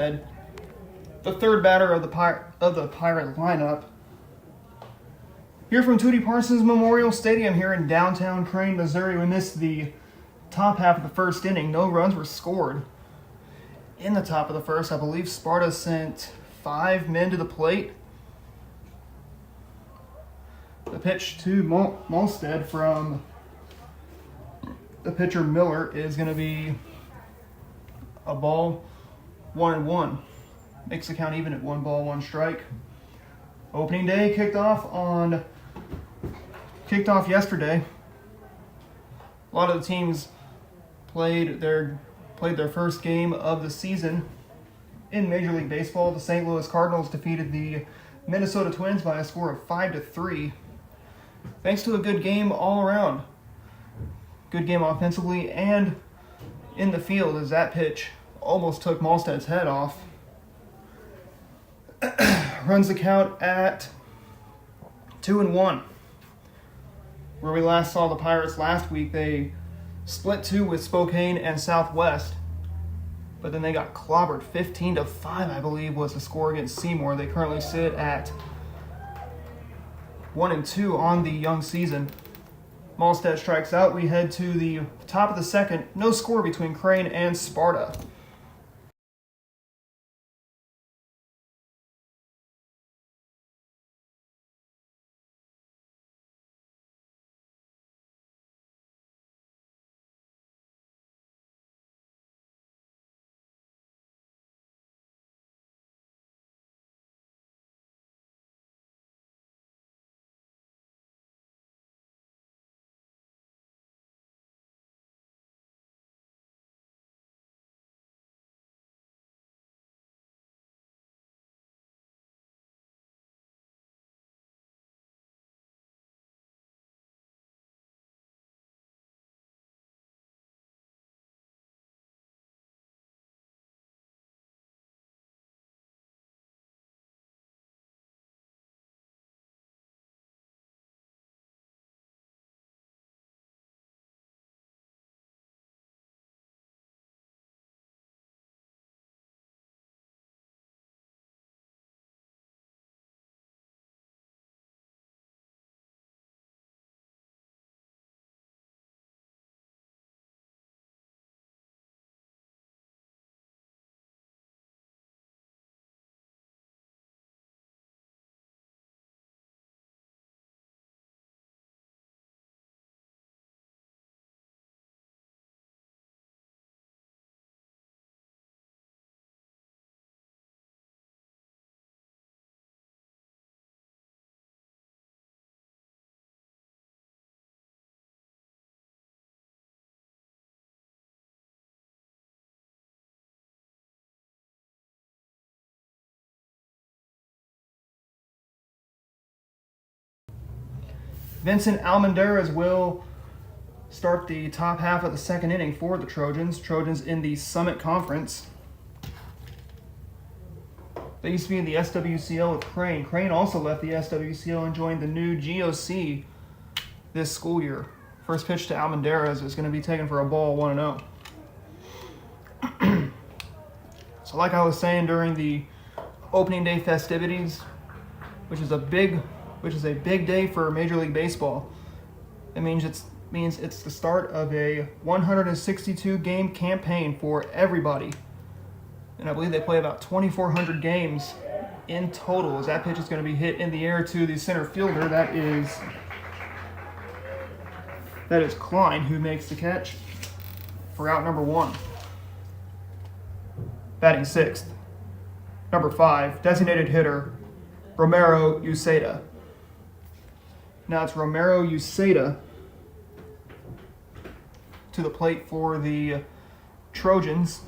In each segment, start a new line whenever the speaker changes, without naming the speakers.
the third batter of the Pirate lineup. Here from Tootie Parsons Memorial Stadium here in downtown Crane, Missouri. We missed the top half of the first inning. No runs were scored. In the top of the first, I believe Sparta sent 5 men to the plate. The pitch to Molstead from the pitcher Miller is going to be a ball, 1-1. Makes the count even at 1 ball, 1 strike. Opening day kicked off yesterday. A lot of the teams played their first game of the season in Major League Baseball. The St. Louis Cardinals defeated the Minnesota Twins by a score of 5-3. Thanks to a good game all around. Good game offensively and in the field, as that pitch almost took Molsted's head off. Runs the count at 2-1. Where we last saw the Pirates last week, they split 2 with Spokane and Southwest, but then they got clobbered 15-5, I believe, was the score against Seymour. They currently sit at 1-2 on the young season. Molstead strikes out. We head to the top of the second. No score between Crane and Sparta. Vincent Almendarez will start the top half of the second inning for the Trojans. Trojans in the Summit Conference. They used to be in the SWCL with Crane. Crane also left the SWCL and joined the new GOC this school year. First pitch to Almendarez is going to be taken for a ball, 1-0. So like I was saying during the opening day festivities, which is a big day for Major League Baseball. It means it's the start of a 162 game campaign for everybody. And I believe they play about 2,400 games in total, as that pitch is going to be hit in the air to the center fielder. That is Klein, who makes the catch for out number 1. Batting 6th, number 5, designated hitter, Romero Uceda. Now it's Romero Uceda to the plate for the Trojans.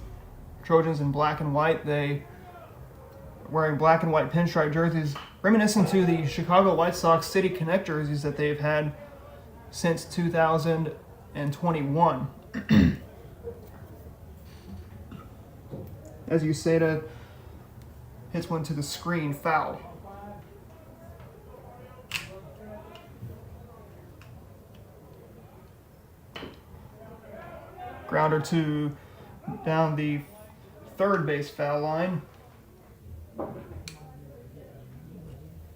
Trojans in black and white. They wearing black and white pinstripe jerseys, reminiscent to the Chicago White Sox City Connect jerseys that they've had since 2021. As Uceda hits one to the screen, foul. Grounder to down the third base foul line.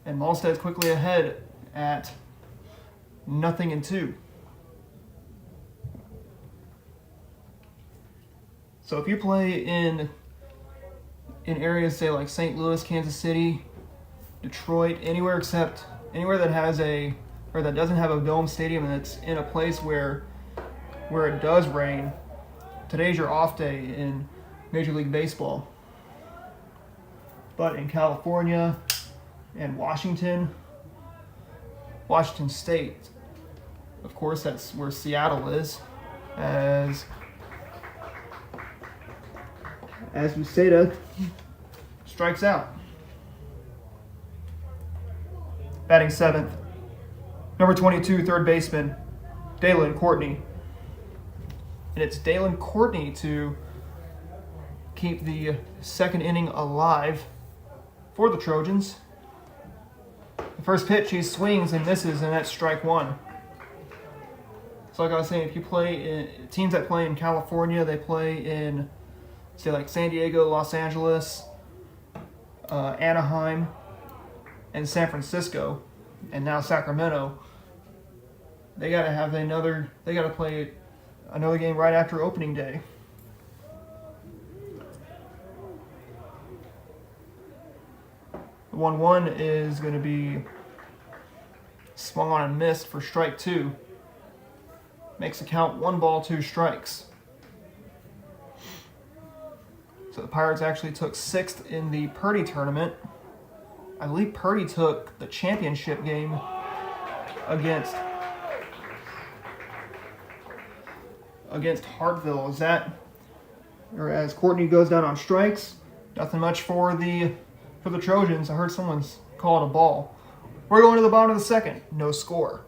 And Malstead's quickly ahead at 0-2. So if you play in areas, say like St. Louis, Kansas City, Detroit, anywhere that has that doesn't have a dome stadium and it's in a place where it does rain, today's your off day in Major League Baseball. But in California and Washington State, of course, that's where Seattle is, as Uceda strikes out. Batting seventh, number 22, third baseman, Dalen Courtney. And it's Dalen Courtney to keep the second inning alive for the Trojans. The first pitch, he swings and misses, and that's strike one. So like I was saying, if you play in teams that play in California, they play in, say, like San Diego, Los Angeles, Anaheim, and San Francisco, and now Sacramento. They gotta play another game right after opening day. The 1-1 is going to be swung on and missed for strike two. Makes the count 1 ball, 2 strikes. So the Pirates actually took 6th in the Purdy tournament. I believe Purdy took the championship game against Hartville. As Courtney goes down on strikes, nothing much for the Trojans. I heard someone's call it a ball. We're going to the bottom of the second. No score.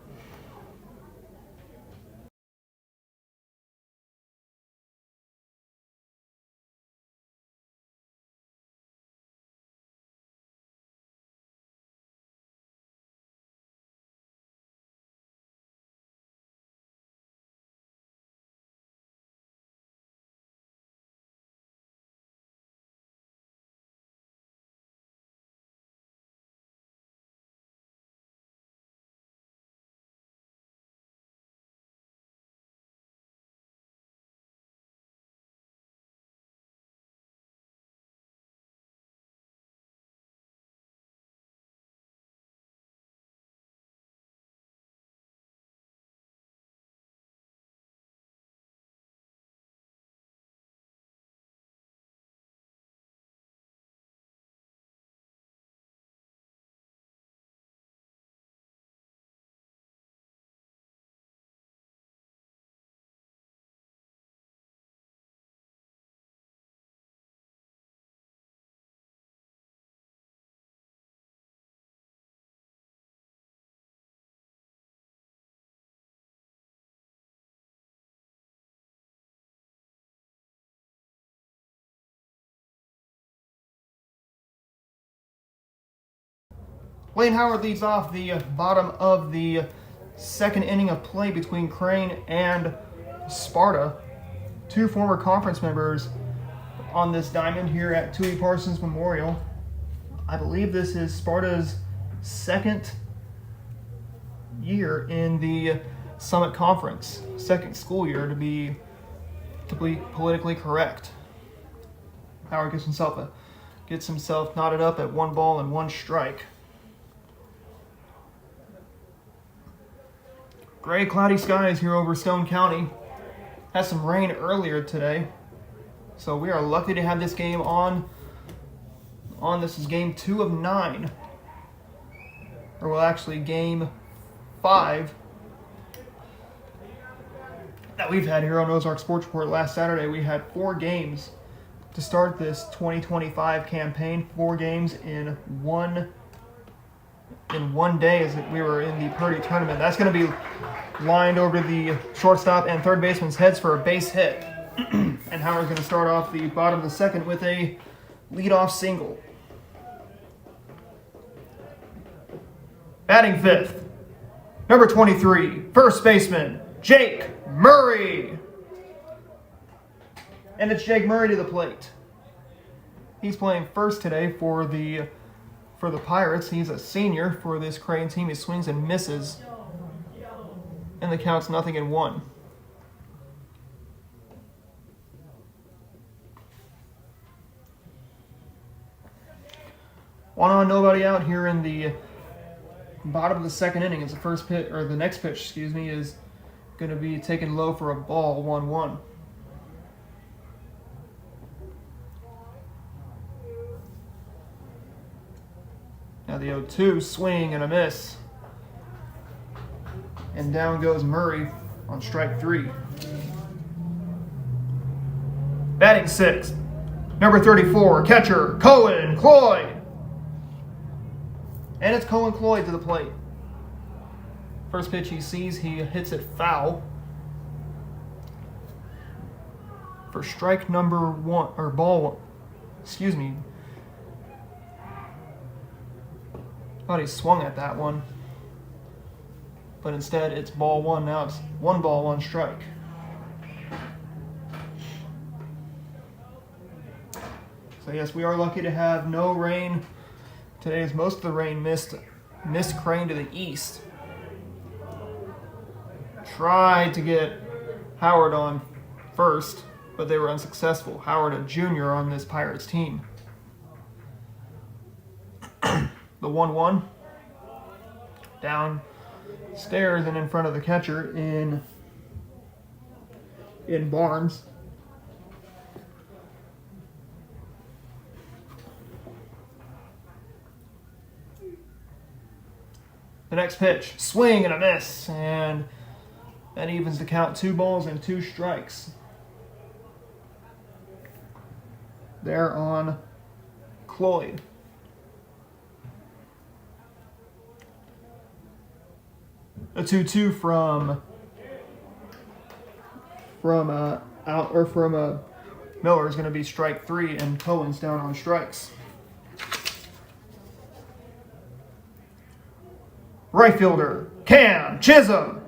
Wayne Howard leads off the bottom of the second inning of play between Crane and Sparta. 2 former conference members on this diamond here at Tui Parsons Memorial. I believe this is Sparta's 2nd year in the Summit Conference. 2nd school year, to be politically correct. Howard gets himself knotted up at 1 ball and 1 strike. Gray, cloudy skies here over Stone County. Had some rain earlier today, so we are lucky to have this game on. This is game 2 of 9, or well, actually game 5 that we've had here on Ozark Sports Report. Last Saturday, we had 4 games to start this 2025 campaign. 4 games in one day, as we were in the Purdy tournament. That's going to be lined over the shortstop and third baseman's heads for a base hit. And Howard's going to start off the bottom of the second with a leadoff single. Batting 5th, number 23, first baseman, Jake Murray. And it's Jake Murray to the plate. He's playing first today for the Pirates. He's a senior for this Crane team. He swings and misses, and the count's 0-1. One on, nobody out here in the bottom of the second inning. As the first pitch, or the next pitch, excuse me, is going to be taken low for a ball, 1-1. Now the 0-2, swing and a miss. And down goes Murray on strike 3. Batting sixth, number 34, catcher, Cohen Cloyd. And it's Cohen Cloyd to the plate. First pitch he sees, he hits it foul. For strike number 1, or ball 1, excuse me. Thought he swung at that one. But instead it's ball 1. Now it's 1 ball, 1 strike. So yes, we are lucky to have no rain today, as most of the rain missed Crane to the east. Tried to get Howard on first, but they were unsuccessful. Howard, a junior on this Pirates team. The 1-1 downstairs and in front of the catcher in Barnes. The next pitch, swing and a miss, and that evens the count, 2 balls and 2 strikes. There on Cloyd. A 2-2 from Miller is going to be strike 3, and Cohen's down on strikes. Right fielder, Cam Chisholm.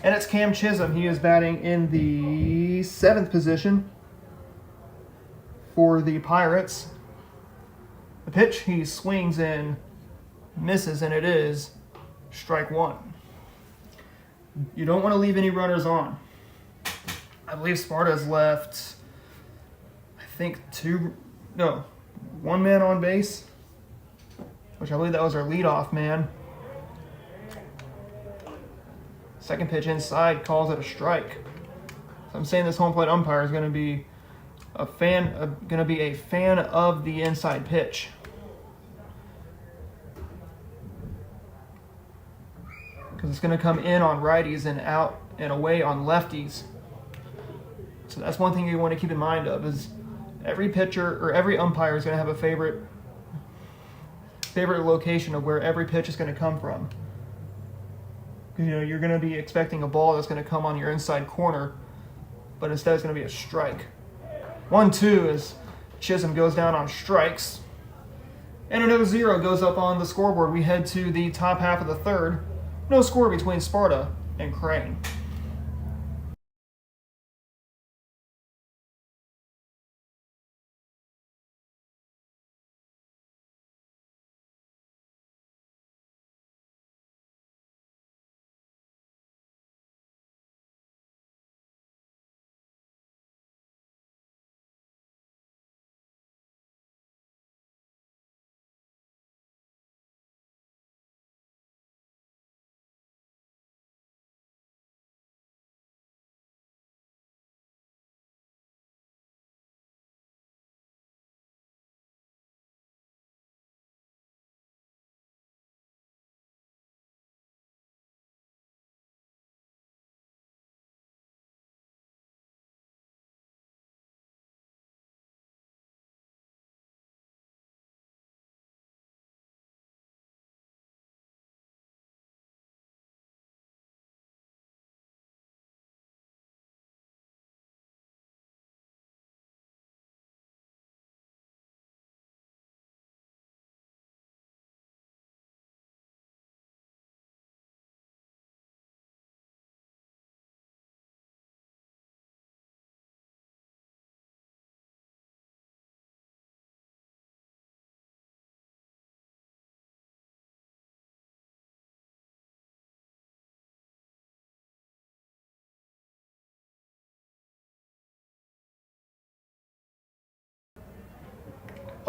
And it's Cam Chisholm. He is batting in the 7th position for the Pirates. The pitch, he swings and misses, and it is strike 1. You don't want to leave any runners on. I believe Sparta's left, I think 1 man on base, which I believe that was our leadoff man. Second pitch inside, calls it a strike. So I'm saying this home plate umpire is going to be a fan of the inside pitch. Because it's going to come in on righties and out and away on lefties. So that's one thing you want to keep in mind of, is every pitcher or every umpire is going to have a favorite location of where every pitch is going to come from. You're going to be expecting a ball that's going to come on your inside corner, but instead it's going to be a strike. 1-2 as Chisholm goes down on strikes. And another 0 goes up on the scoreboard. We head to the top half of the third. No score between Sparta and Crane.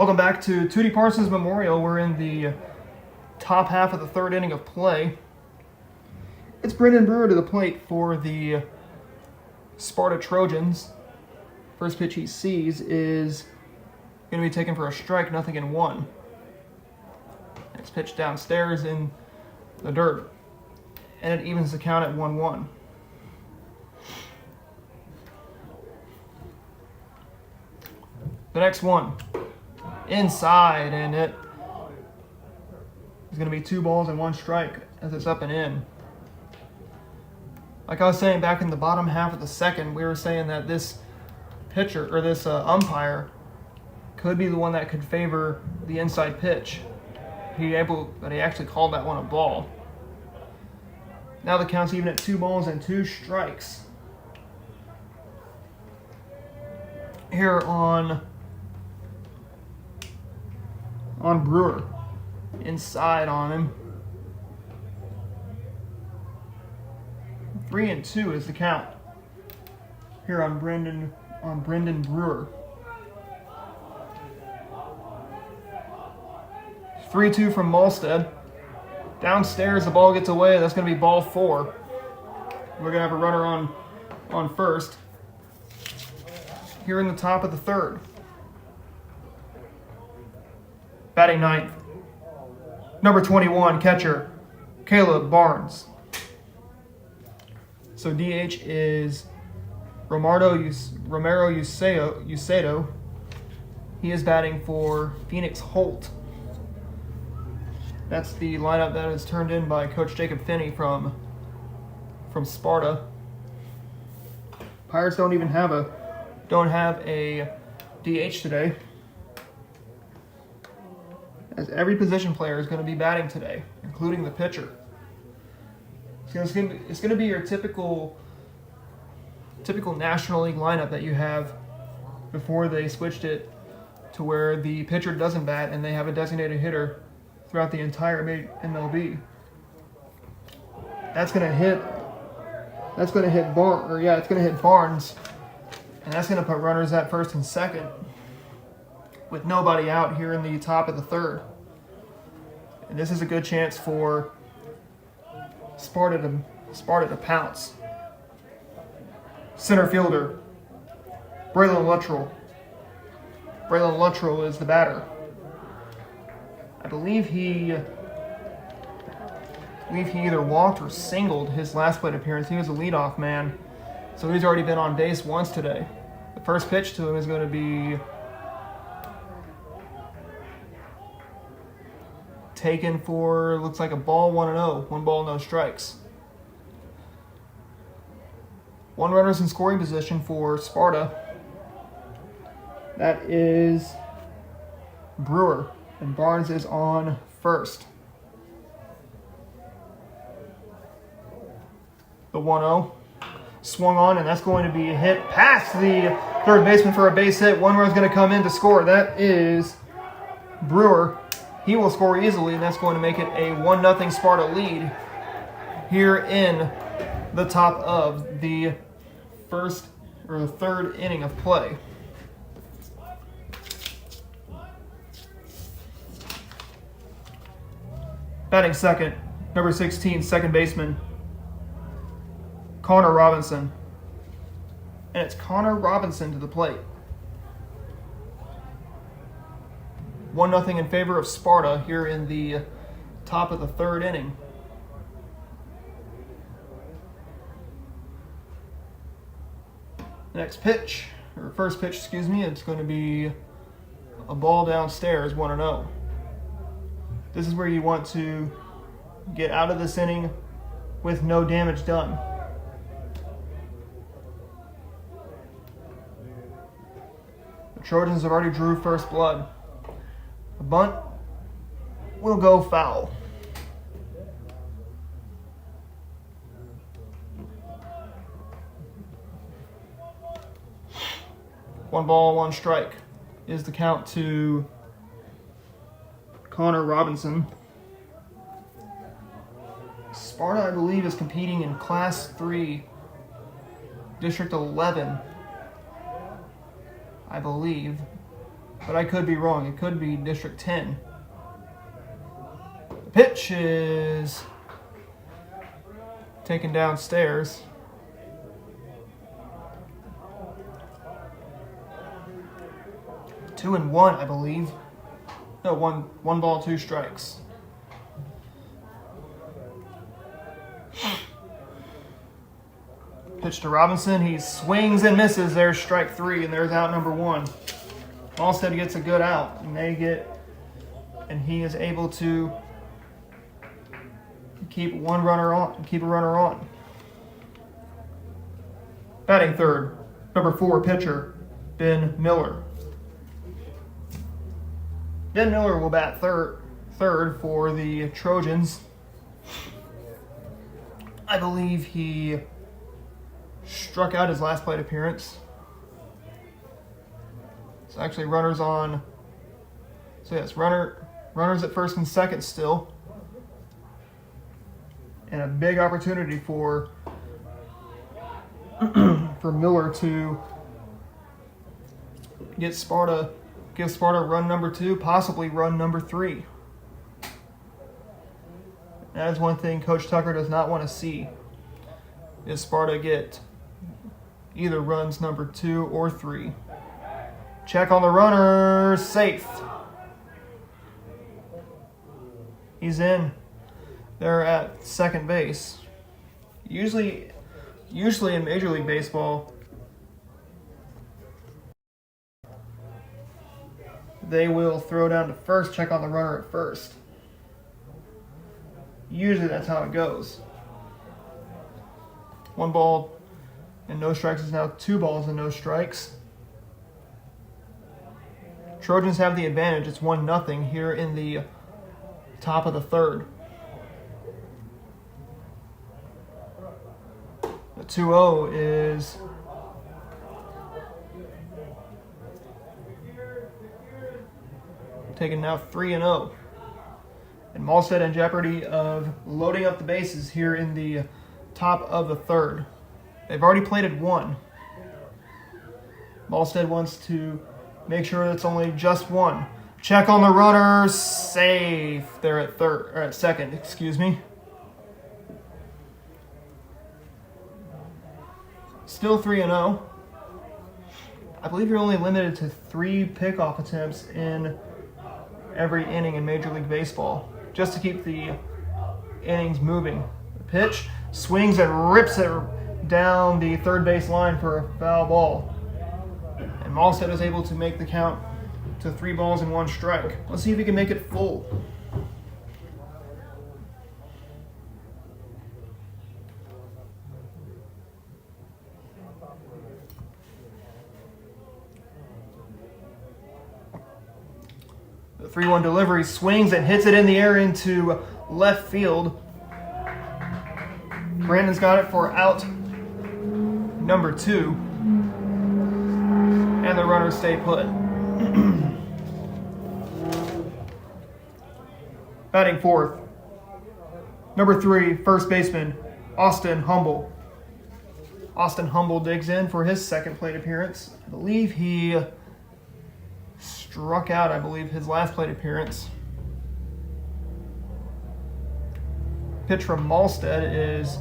Welcome back to Tootie Parsons Memorial. We're in the top half of the third inning of play. It's Brendan Brewer to the plate for the Sparta Trojans. First pitch he sees is going to be taken for a strike, 0-1. Next pitch downstairs in the dirt. And it evens the count at 1-1. The next one, inside, and it is going to be 2 balls and 1 strike as it's up and in. Like I was saying back in the bottom half of the second, we were saying that this pitcher, or this umpire, could be the one that could favor the inside pitch. But he actually called that one a ball. Now the count's even at 2 balls and 2 strikes. Here on Brewer. Inside on him. 3-2 is the count. Here on Brendan Brewer. 3-2 from Malstead. Downstairs, the ball gets away. That's going to be ball 4. We're going to have a runner on first. Here in the top of the third. Batting ninth. Number 21, catcher, Caleb Barnes. So DH is Romero Ucedo. He is batting for Phoenix Holt. That's the lineup that is turned in by Coach Jacob Finney from Sparta. Pirates don't have a DH today, as every position player is going to be batting today, including the pitcher. It's going to be your typical National League lineup that you have before they switched it to where the pitcher doesn't bat and they have a designated hitter throughout the entire MLB. It's going to hit Barnes, and that's going to put runners at first and second with nobody out here in the top of the third. And this is a good chance for Sparta to pounce. Center fielder, Braylon Luttrell. Braylon Luttrell is the batter. I believe he either walked or singled his last plate appearance. He was a leadoff man, so he's already been on base once today. The first pitch to him is going to be taken for, looks like a ball, 1-0. 1 ball, no strikes. 1 runner's in scoring position for Sparta. That is Brewer, and Barnes is on first. The 1-0 swung on, and that's going to be a hit past the third baseman for a base hit. 1 runner is going to come in to score. That is Brewer. He will score easily, and that's going to make it a 1-0 Sparta lead here in the top of the third inning of play. Batting second, number 16, second baseman, Connor Robinson. And it's Connor Robinson to the plate. 1-0 in favor of Sparta here in the top of the third inning. Next pitch, or first pitch, excuse me, it's going to be a ball downstairs, 1-0. This is where you want to get out of this inning with no damage done. The Trojans have already drew first blood. A bunt will go foul. One ball, 1 strike is the count to Connor Robinson. Sparta, I believe, is competing in Class 3, District 11, I believe. but I could be wrong. It could be District 10. The pitch is taken downstairs. Two and one, I believe. No, one ball, 2 strikes. Pitch to Robinson. He swings and misses. There's strike 3, and there's out number 1. Halstead gets a good out, and he is able to keep a runner on. Batting third, number 4 pitcher, Ben Miller. Ben Miller will bat third for the Trojans. I believe he struck out his last plate appearance. It's actually runners on. So yes, runners at first and second still. And a big opportunity for Miller to give Sparta run number 2, possibly run number 3. That is one thing Coach Tucker does not want to see, is Sparta get either runs number 2 or 3. Check on the runner, safe. He's in. They're at second base. Usually in Major League Baseball, they will throw down to first, check on the runner at first. Usually that's how it goes. 1 ball and no strikes is now 2 balls and no strikes. Trojans have the advantage. It's 1-0 here in the top of the third. The 2-0 is taken now 3-0. And Malstead in jeopardy of loading up the bases here in the top of the third. They've already plated 1. Malstead wants to make sure it's only just 1. Check on the runner, safe. They're at second, excuse me. Still 3-0. I believe you're only limited to 3 pickoff attempts in every inning in Major League Baseball, just to keep the innings moving. The pitch swings and rips it down the third base line for a foul ball. And Malstead is able to make the count to 3 balls and 1 strike. Let's see if he can make it full. The 3-1 delivery swings and hits it in the air into left field. Brandon's got it for out number 2. And the runners stay put. Batting fourth, number 3, first baseman, Austin Humble. Austin Humble digs in for his second plate appearance. I believe he struck out, his last plate appearance. Pitch from Malstead is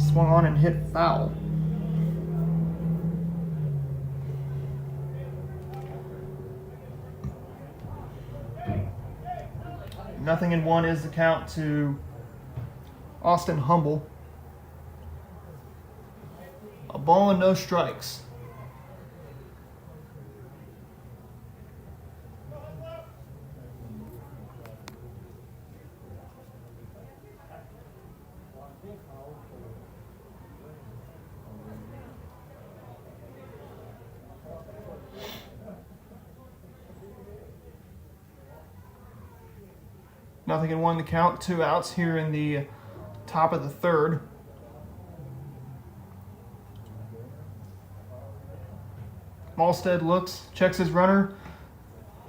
swung on and hit foul. Nothing in 1 is the count to Austin Humble. A ball and no strikes. Nothing in 1 the count, 2 outs here in the top of the third. Malstead looks, checks his runner,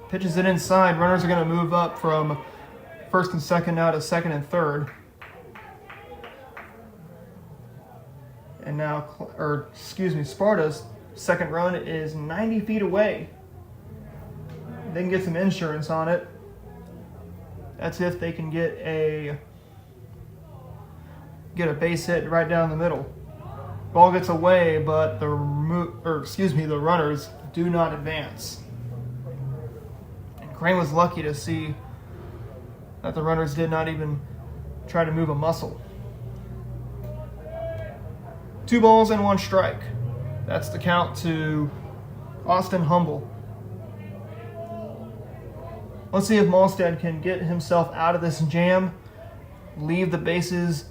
pitches it inside. Runners are going to move up from first and second now to second and third. And now, Sparta's second run is 90 feet away. they can get some insurance on it. That's if they can get a base hit right down the middle. Ball gets away, but the runners do not advance. And Crane was lucky to see that the runners did not even try to move a muscle. 2 balls and 1 strike. That's the count to Austin Humble. Let's see if Malstead can get himself out of this jam, leave the bases,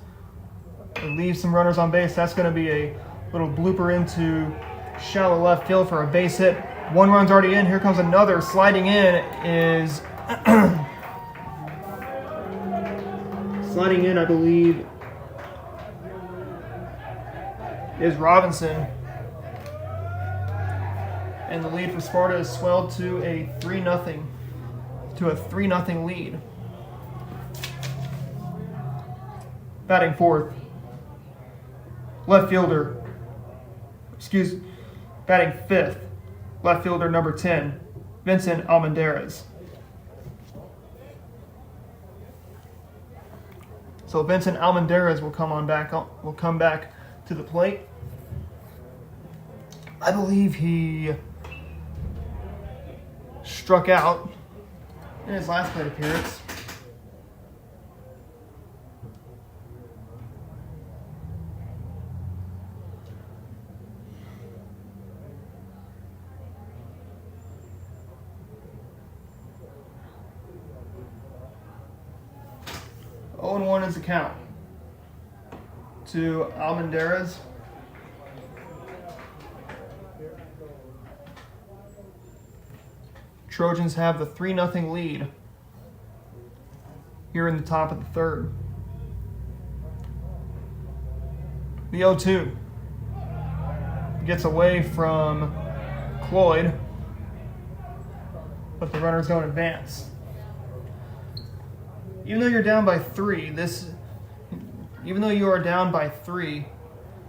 or leave some runners on base. That's going to be a little blooper into shallow left field for a base hit. 1 run's already in. Here comes another. Sliding in is sliding in, I believe, is Robinson. And the lead for Sparta is swelled to a 3-0 lead. Batting fourth, batting fifth, left fielder number 10, Vincent Almendarez. So Vincent Almendarez will come back to the plate. I believe he struck out in his last plate appearance. Oh, and 1 is the count to Almendarez. Trojans have the 3-0 lead here in the top of the third. The 0-2 gets away from Cloyd, but the runners don't advance. Even though you're down by 3,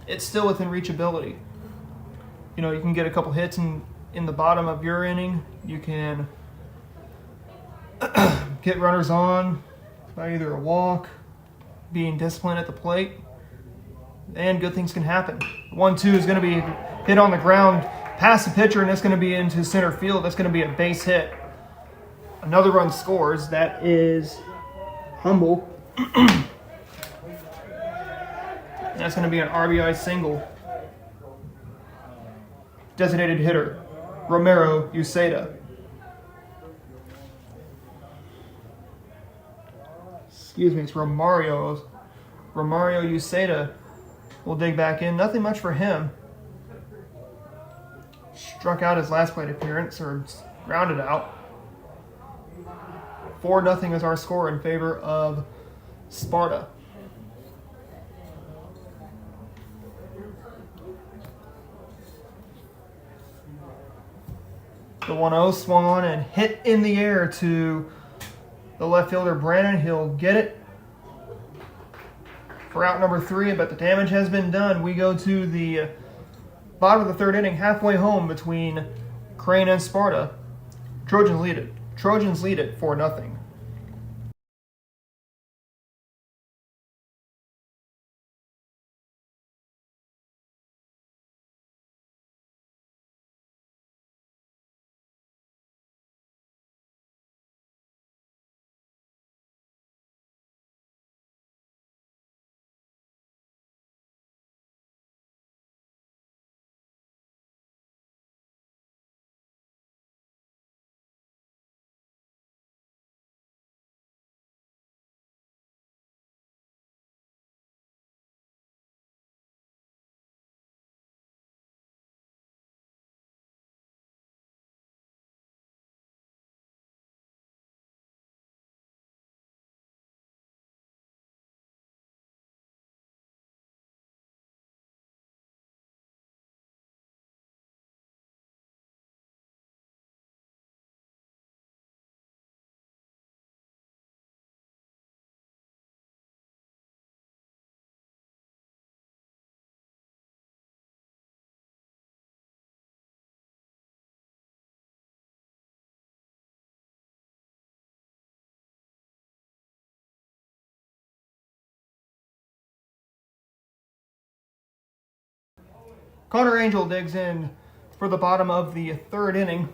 it's still within reachability. You know, you can get a couple hits in the bottom of your inning. You can get runners on by either a walk, being disciplined at the plate, and good things can happen. 1-2 is going to be hit on the ground past the pitcher, and it's going to be into center field. That's going to be a base hit. Another run scores. That is Humble. That's going to be an RBI single. Designated hitter, Romero Uceda. It's Romario Uceda will dig back in. Nothing much for him. Struck out his last plate appearance, or grounded out. 4-0 is our score in favor of Sparta. The 1-0 swung on and hit in the air to the left fielder Brandon. He'll get it for out number 3, but the damage has been done. We go to the bottom of the third inning, halfway home between Crane and Sparta. Trojans lead it 4-0. Connor Angel digs in for the bottom of the third inning.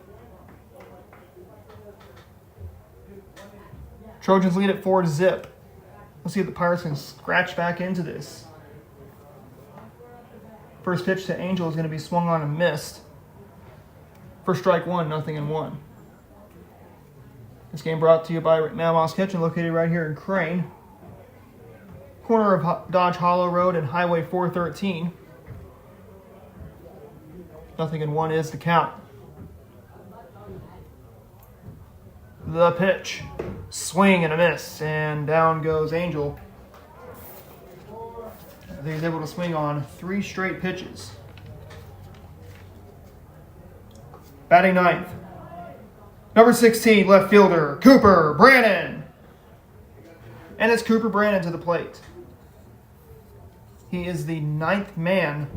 Trojans lead at 4-0. Let's see if the Pirates can scratch back into this. First pitch to Angel is going to be swung on and missed. For strike one, 0-1. This game brought to you by Mammoth's Kitchen, located right here in Crane. Corner of Dodge Hollow Road and Highway 413. 0-1 is the count. The pitch. Swing and a miss, and down goes Angel. He's able to swing on 3 straight pitches. Batting ninth, number 16, left fielder, Cooper Brannon. And it's Cooper Brannon to the plate. He is the 9th man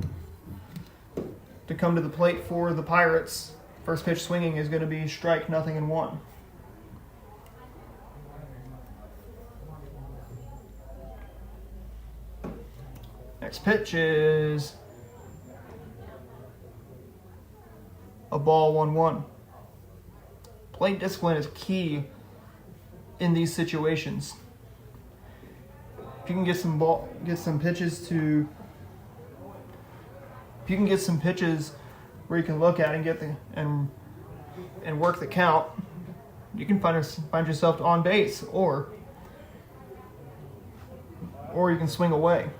to come to the plate for the Pirates. First pitch swinging is going to be strike 0-1. Next pitch is a ball, 1-1. Plate discipline is key in these situations. If you can get some pitches where you can look at and get and work the count, you can find yourself on base, or you can swing away.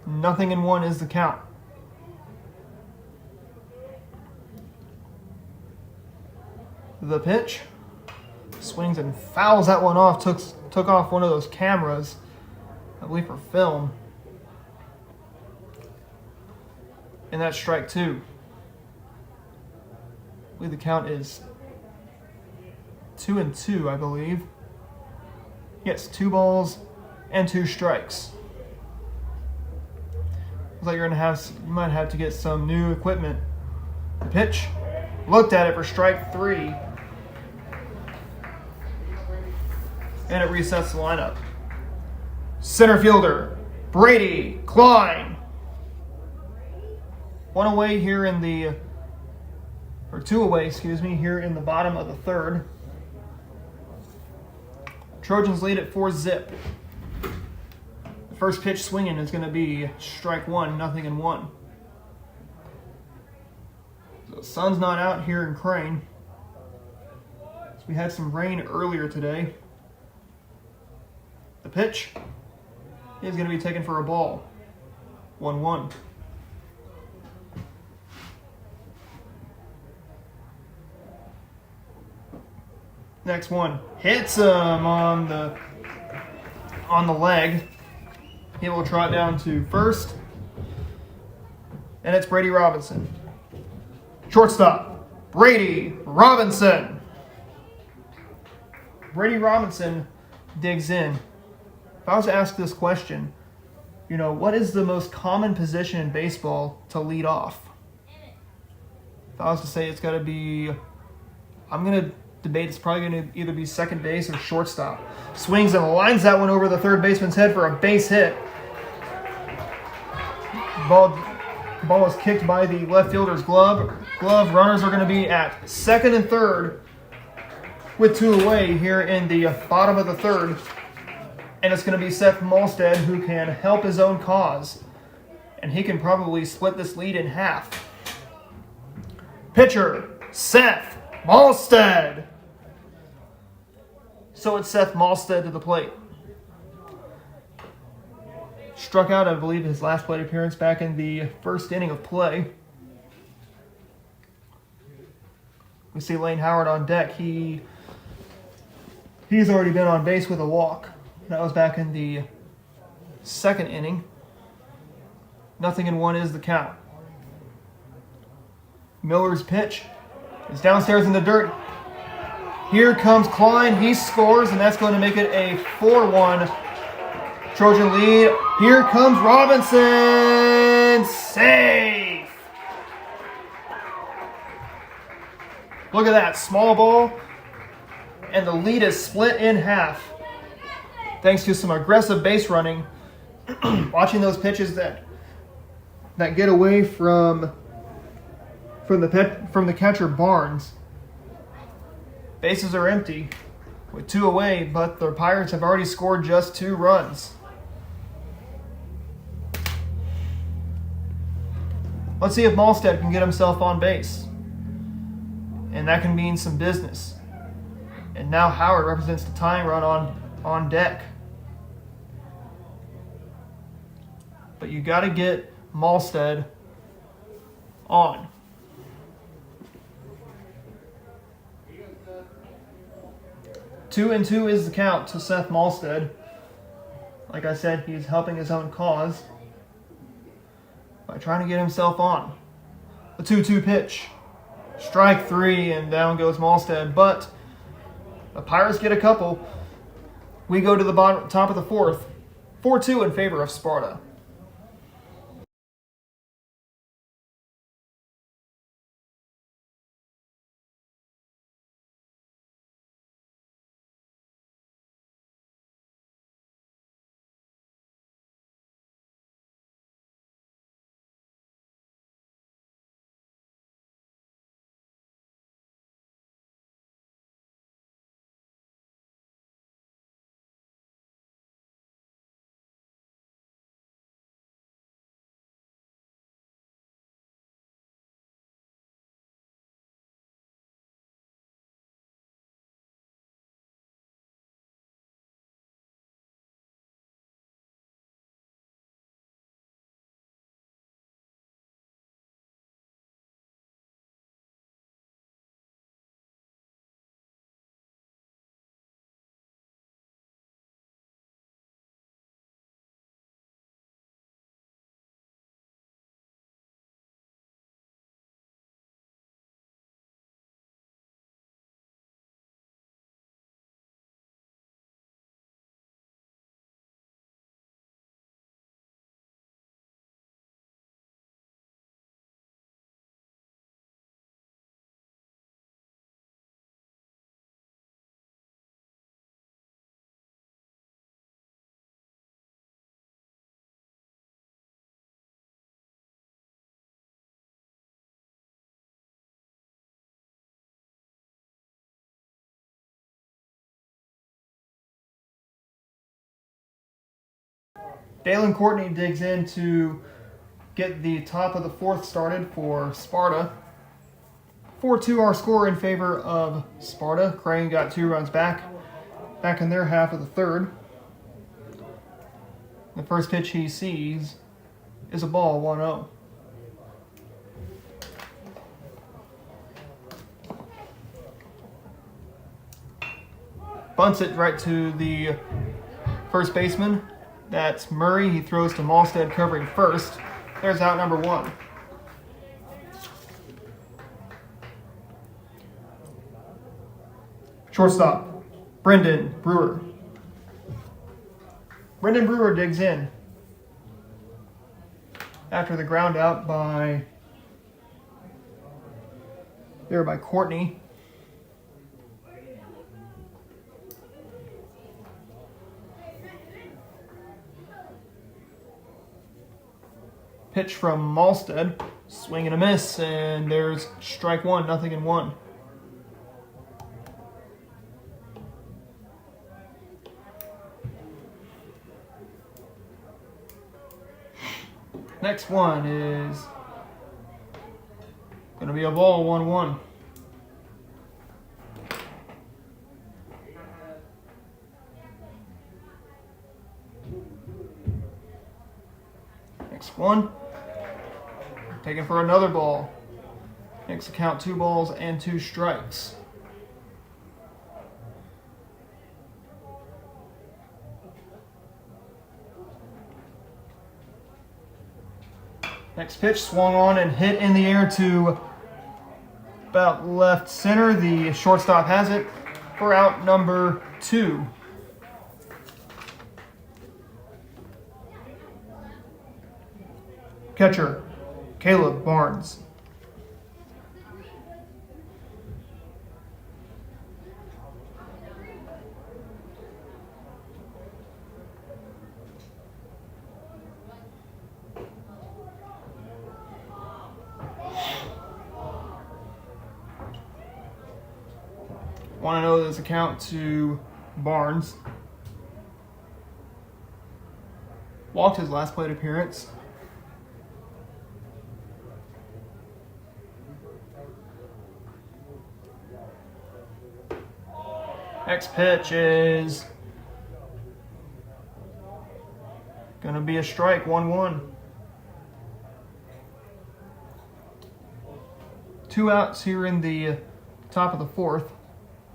0-1 is the count. The pitch swings and fouls that one off. Took off one of those cameras, I believe for film. And that's strike 2. I believe the count is 2-2, I believe. Yes, 2 balls and 2 strikes. Looks like you might have to get some new equipment. The pitch, looked at it for strike 3, and it resets the lineup. Center fielder Brady Klein. 2 away here in the bottom of the third. Trojans lead at 4-0. The first pitch swinging is going to be strike 1, 0-1. So the sun's not out here in Crane. So we had some rain earlier today. The pitch is going to be taken for a ball, 1-1. Next one hits him on the leg. He will trot down to first, and it's Brady Robinson. Shortstop, Brady Robinson. Brady Robinson digs in. If I was to ask this question, what is the most common position in baseball to lead off? If I was to say it's got to be, I'm going to debate it's probably going to either be second base or shortstop. Swings and lines that one over the third baseman's head for a base hit. Ball is kicked by the left fielder's glove. Runners are going to be at second and third with 2 away here in the bottom of the third. And it's going to be Seth Malstead who can help his own cause. And he can probably split this lead in half. Pitcher, Seth Malstead. So it's Seth Malstead to the plate. Struck out, I believe, his last plate appearance back in the first inning of play. We see Lane Howard on deck. He's already been on base with a walk. That was back in the second inning. 0-1 is the count. Miller's pitch is downstairs in the dirt. Here comes Klein. He scores, and that's going to make it a 4-1 Trojan lead. Here comes Robinson. Safe. Look at that. Small ball. And the lead is split in half. Thanks to some aggressive base running Watching those pitches that get away from the catcher Barnes. Bases are empty with 2 away, but the Pirates have already scored just 2 runs. Let's see if Malstead can get himself on base. And that can mean some business. And now Howard represents the tying run on deck. But you got to get Malstead on. Two and 2 is the count to Seth Malstead. Like I said, he's helping his own cause by trying to get himself on. The 2-2 pitch. Strike 3, and down goes Malstead. But the Pirates get a couple. We go to the top of the 4th. 4-2 in favor of Sparta. Dalen Courtney digs in to get the top of the 4th started for Sparta. 4-2 our score in favor of Sparta. Crane got 2 runs back in their half of the 3rd. The first pitch he sees is a ball, 1-0. Bunts it right to the first baseman. That's Murray. He throws to Malstead covering first. There's out number 1. Shortstop, Brendan Brewer. Brendan Brewer digs in after the ground out by Courtney. Pitch from Malstead, swing and a miss, and there's strike 1, 0-1. Next one is going to be a ball, 1-1. Next one. Taken for another ball. Makes the count 2 balls and 2 strikes. Next pitch swung on and hit in the air to about left center. The shortstop has it for out number 2. Catcher, Caleb Barnes. Want to know this account to Barnes. Walked his last plate appearance. Next pitch is going to be a strike, 1-1. 2 outs here in the top of the fourth.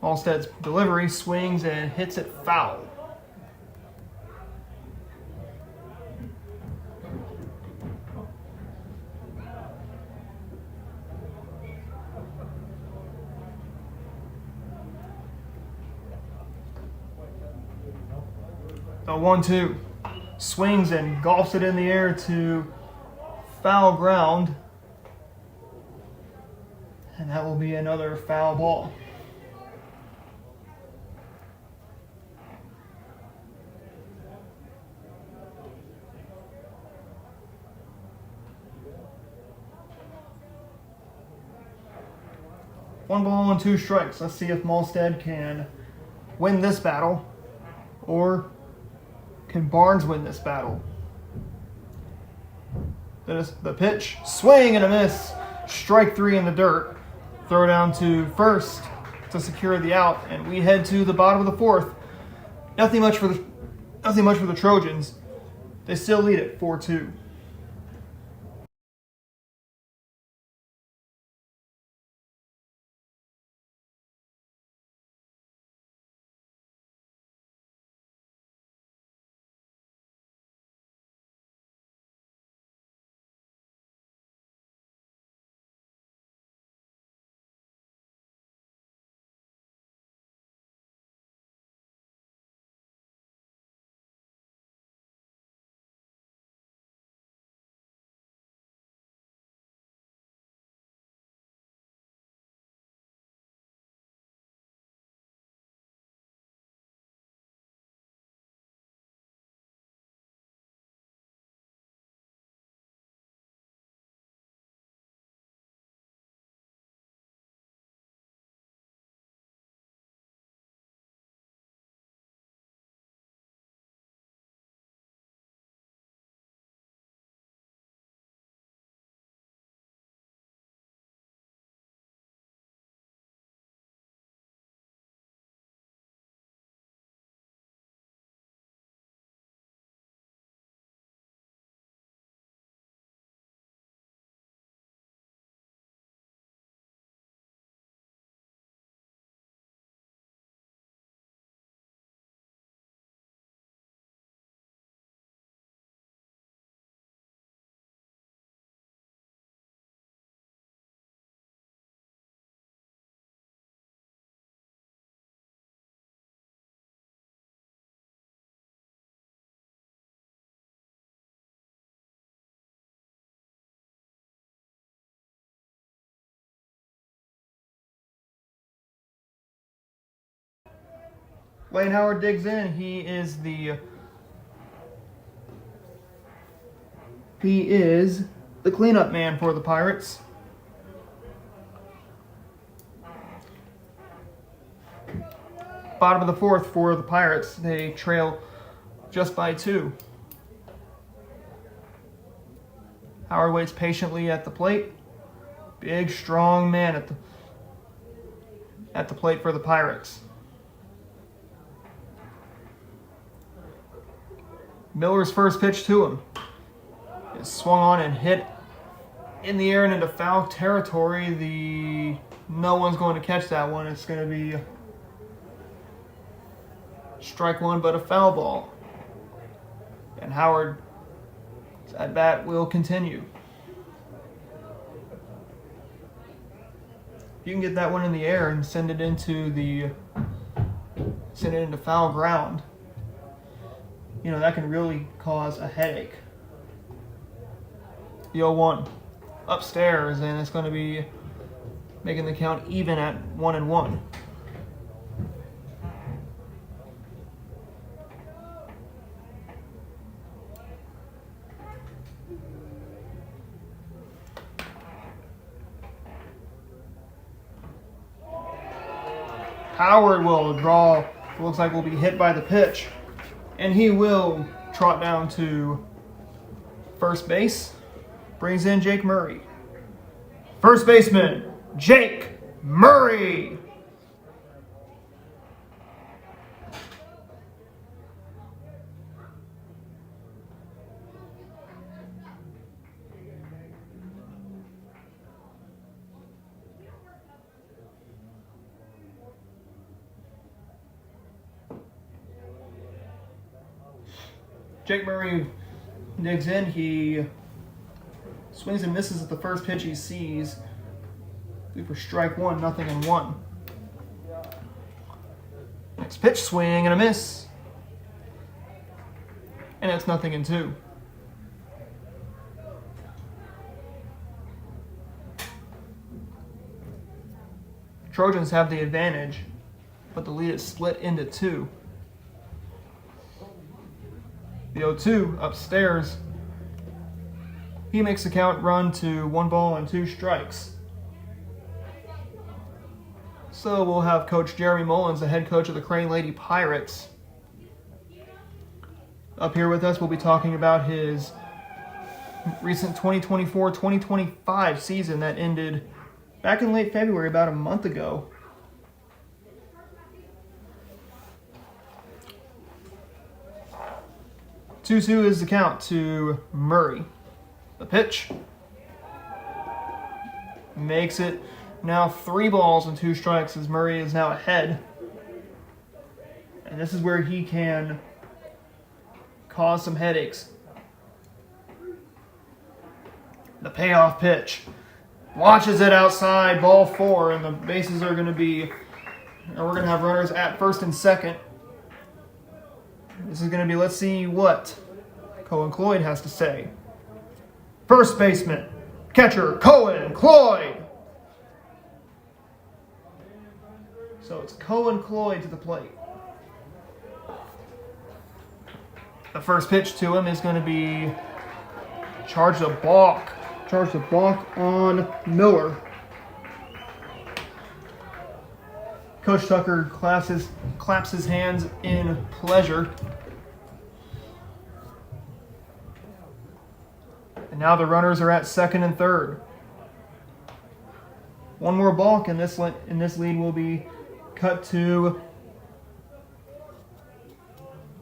Alstead's delivery swings and hits it foul. The 1-2 swings and golfs it in the air to foul ground. And that will be another foul ball. One ball and 2 strikes. Let's see if Malstead can win this battle, or can Barnes win this battle. The pitch, swing and a miss. Strike 3 in the dirt. Throw down to first to secure the out, and we head to the bottom of the fourth. Nothing much for the Trojans. They still lead it 4-2. Lane Howard digs in. He is the cleanup man for the Pirates. Bottom of the fourth for the Pirates. They trail just by 2. Howard waits patiently at the plate. Big, strong man at the plate for the Pirates. Miller's first pitch to him is swung on and hit in the air and into foul territory. No one's going to catch that one. It's going to be strike 1, but a foul ball. And Howard's at bat will continue. If you can get that one in the air and send it into foul ground, that can really cause a headache. The 0-1 upstairs, and it's going to be making the count even at 1-1. Howard will draw. It looks like will be hit by the pitch. And he will trot down to first base. Brings in Jake Murray. First baseman, Jake Murray. Jake Murray digs in. He swings and misses at the first pitch he sees. For strike one, 0-1. Next pitch, swing and a miss. And it's 0-2. Trojans have the advantage, but the lead is split into two. The 0-2 upstairs. He makes the count run to 1-2 strikes. So we'll have Coach Jeremy Mullins, the head coach of the Crane Lady Pirates, up here with us. We'll be talking about his recent 2024-2025 season that ended back in late February, about a month ago. Two is the count to Murray. The pitch makes it now 3-2 strikes as Murray is now ahead. And this is where he can cause some headaches. The payoff pitch. Launches it outside, ball 4, and the bases are going to be, we're going to have runners at first and second. This is going to be, let's see what Cohen Cloyd has to say. First baseman, catcher, Cohen Cloyd. So it's Cohen Cloyd to the plate. The first pitch to him is going to be charged a balk. Charged a balk on Miller. Coach Tucker claps his hands in pleasure. And now the runners are at second and third. One more balk and this lead will be cut to.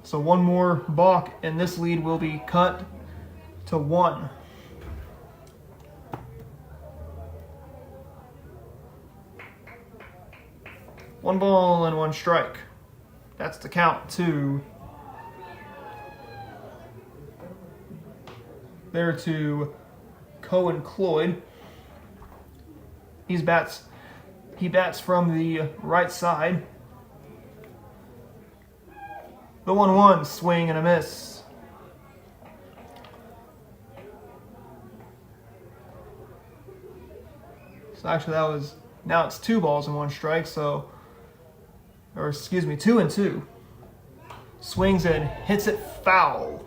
So one more balk and this lead will be cut to 1. One ball and 1 strike. That's the count to there to Cohen Cloyd. He bats from the right side. The 1-1 swing and a miss. So actually now it's 2 balls and 1 strike, so 2-2. Swings and hits it foul.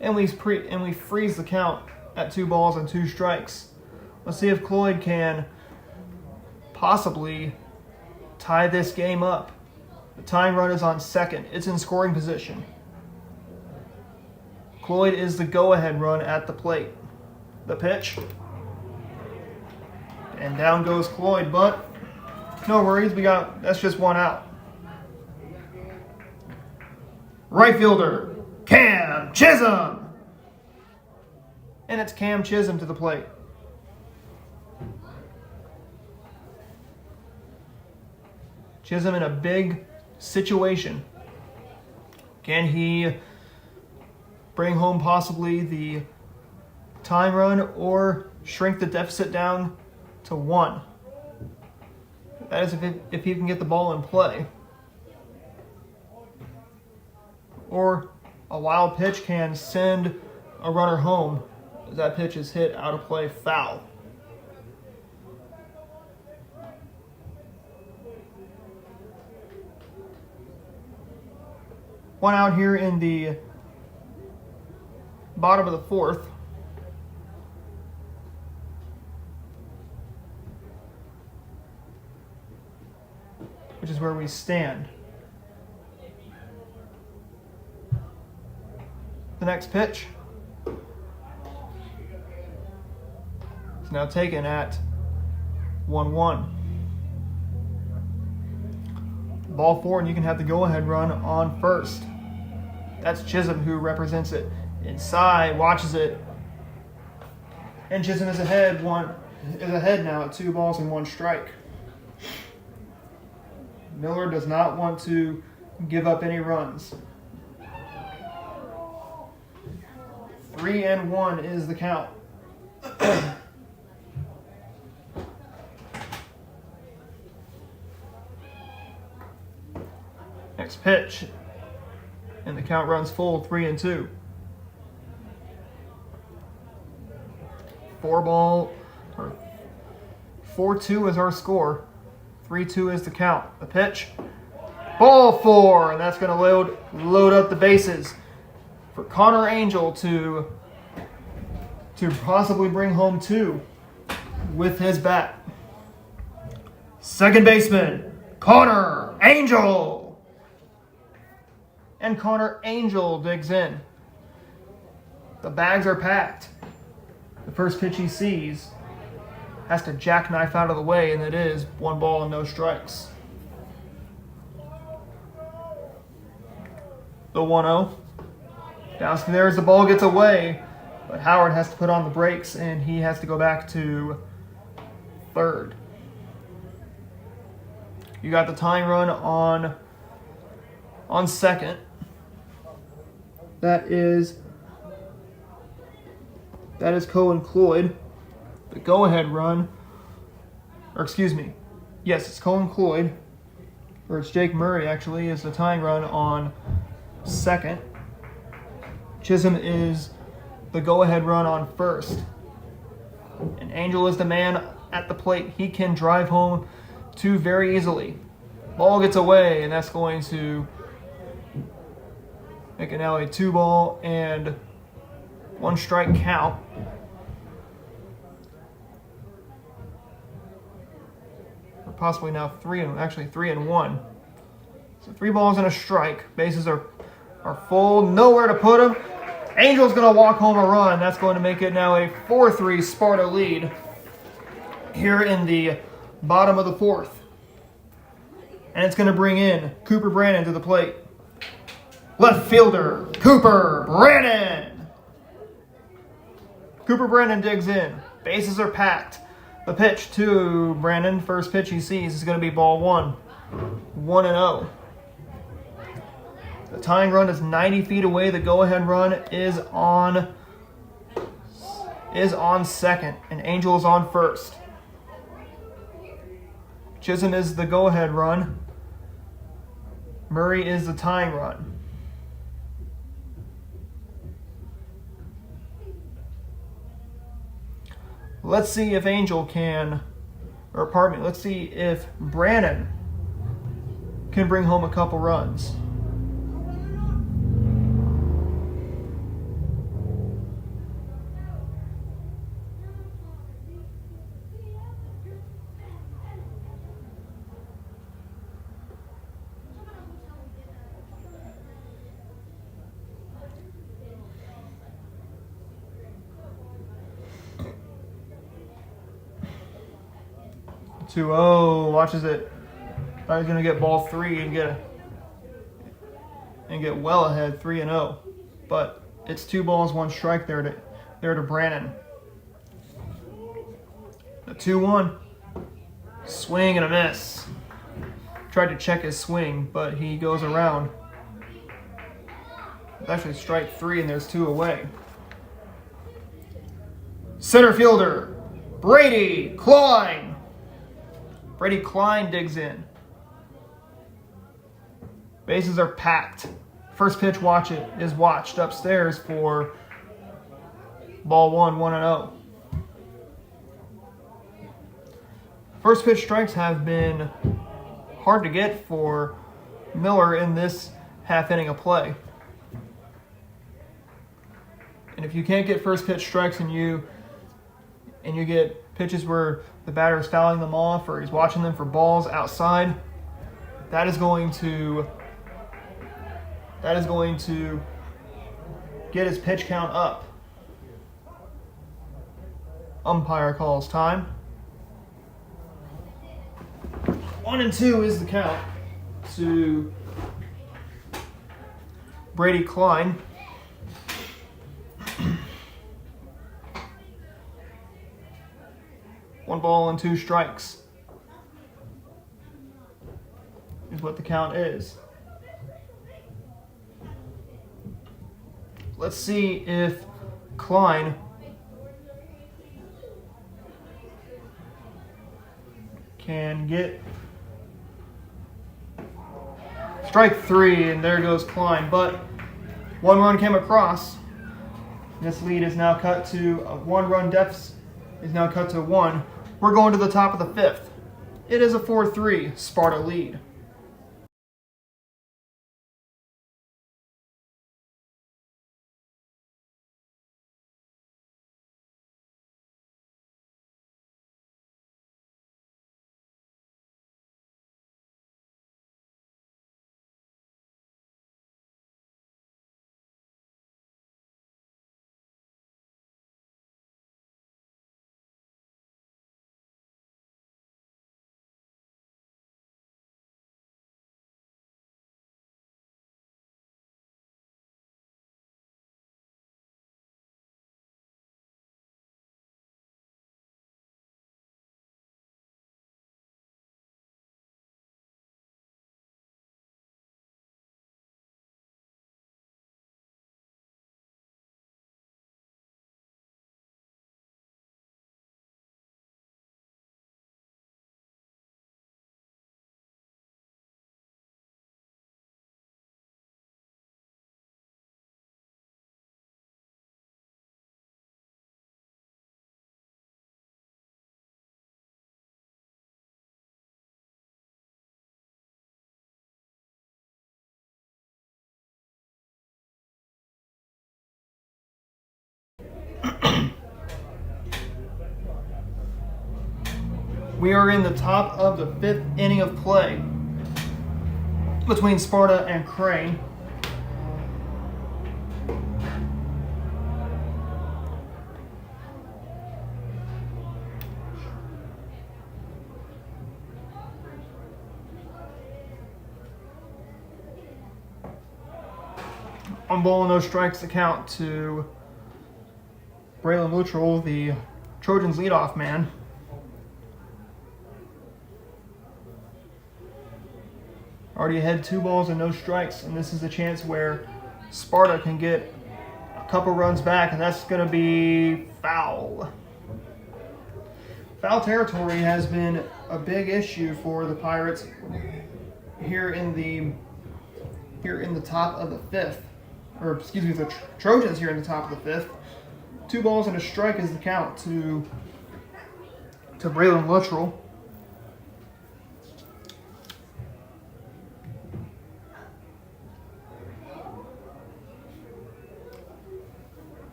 And we freeze the count at 2 balls and 2 strikes. Let's see if Cloyd can possibly tie this game up. The tying run is on second. It's in scoring position. Cloyd is the go-ahead run at the plate. The pitch. And down goes Cloyd, but no worries, that's just 1 out. Right fielder, Cam Chisholm. And it's Cam Chisholm to the plate. Chisholm in a big situation. Can he bring home possibly the time run or shrink the deficit down to 1? That is if he can get the ball in play. Or a wild pitch can send a runner home as that pitch is hit out of play, foul. One out here in the bottom of the 4th. which is where we stand. The next pitch is now taken at 1-1. Ball 4, and you can have the go-ahead run on first. That's Chisholm who represents it. Inside, watches it. And Chisholm is ahead now at 2 balls and 1 strike. Miller does not want to give up any runs. 3-1 is the count. Next pitch. And the count runs full, 3-2. 4-2 is our score. 3-2 is the count. The pitch. Ball 4, and that's going to load up the bases for Connor Angel to possibly bring home 2 with his bat. Second baseman, Connor Angel. And Connor Angel digs in. The bags are packed. The first pitch he sees has to jackknife out of the way, and it is 1 ball and no strikes. The 1-0. Downstairs, the ball gets away, but Howard has to put on the brakes, and he has to go back to third. You got the tying run on second. That is Cohen Cloyd. The go-ahead run, it's Cohen Cloyd, or it's Jake Murray actually, is the tying run on second. Chisholm is the go-ahead run on first. And Angel is the man at the plate. He can drive home 2 very easily. Ball gets away, and that's going to make it now a 2 ball and 1 strike count. Or possibly now 3-1. So 3 balls and a strike. Bases are full. Nowhere to put them. Angel's going to walk home a run. That's going to make it now a 4-3 Sparta lead here in the bottom of the 4th. And it's going to bring in Cooper Brannon to the plate. Left fielder, Cooper Brannon. Cooper Brannon digs in. Bases are packed. The pitch to Brannon, first pitch he sees, is going to be ball 1. 1-0. The tying run is 90 feet away. The go-ahead run is on second, and Angel is on first. Chisholm is the go-ahead run. Murray is the tying run. Let's see if let's see if Brannon can bring home a couple runs. Watches it. Thought he was going to get ball 3 and get well ahead 3-0, but it's 2 balls, 1 strike there to Brannon. The 2-1 swing and a miss. Tried to check his swing, but he goes around. It's actually strike 3, and there's 2 away. Center fielder Brady Klein. Brady Klein digs in. Bases are packed. First pitch is watched upstairs for ball 1, 1-0. First pitch strikes have been hard to get for Miller in this half inning of play. And if you can't get first pitch strikes and you get pitches where the batter is fouling them off or he's watching them for balls outside, That is going to get his pitch count up. Umpire calls time. 1-2 is the count to Brady Klein. One ball and 2 strikes is what the count is. Let's see if Klein can get strike 3, and there goes Klein. But 1 run came across. This lead is now cut to a 1-run deficit. Is now cut to 1. We're going to the top of the 5th. It is a 4-3 Sparta lead. We are in the top of the 5th inning of play between Sparta and Crane. One ball and no strikes to count to Braylon Luttrell, the Trojans leadoff man. Already ahead 2 balls and no strikes, and this is a chance where Sparta can get a couple runs back, and that's going to be foul. Foul territory has been a big issue for the Pirates here in the top of the 5th, or excuse me, the Trojans here in the top of the 5th. 2 balls and a strike is the count to Braylon Luttrell.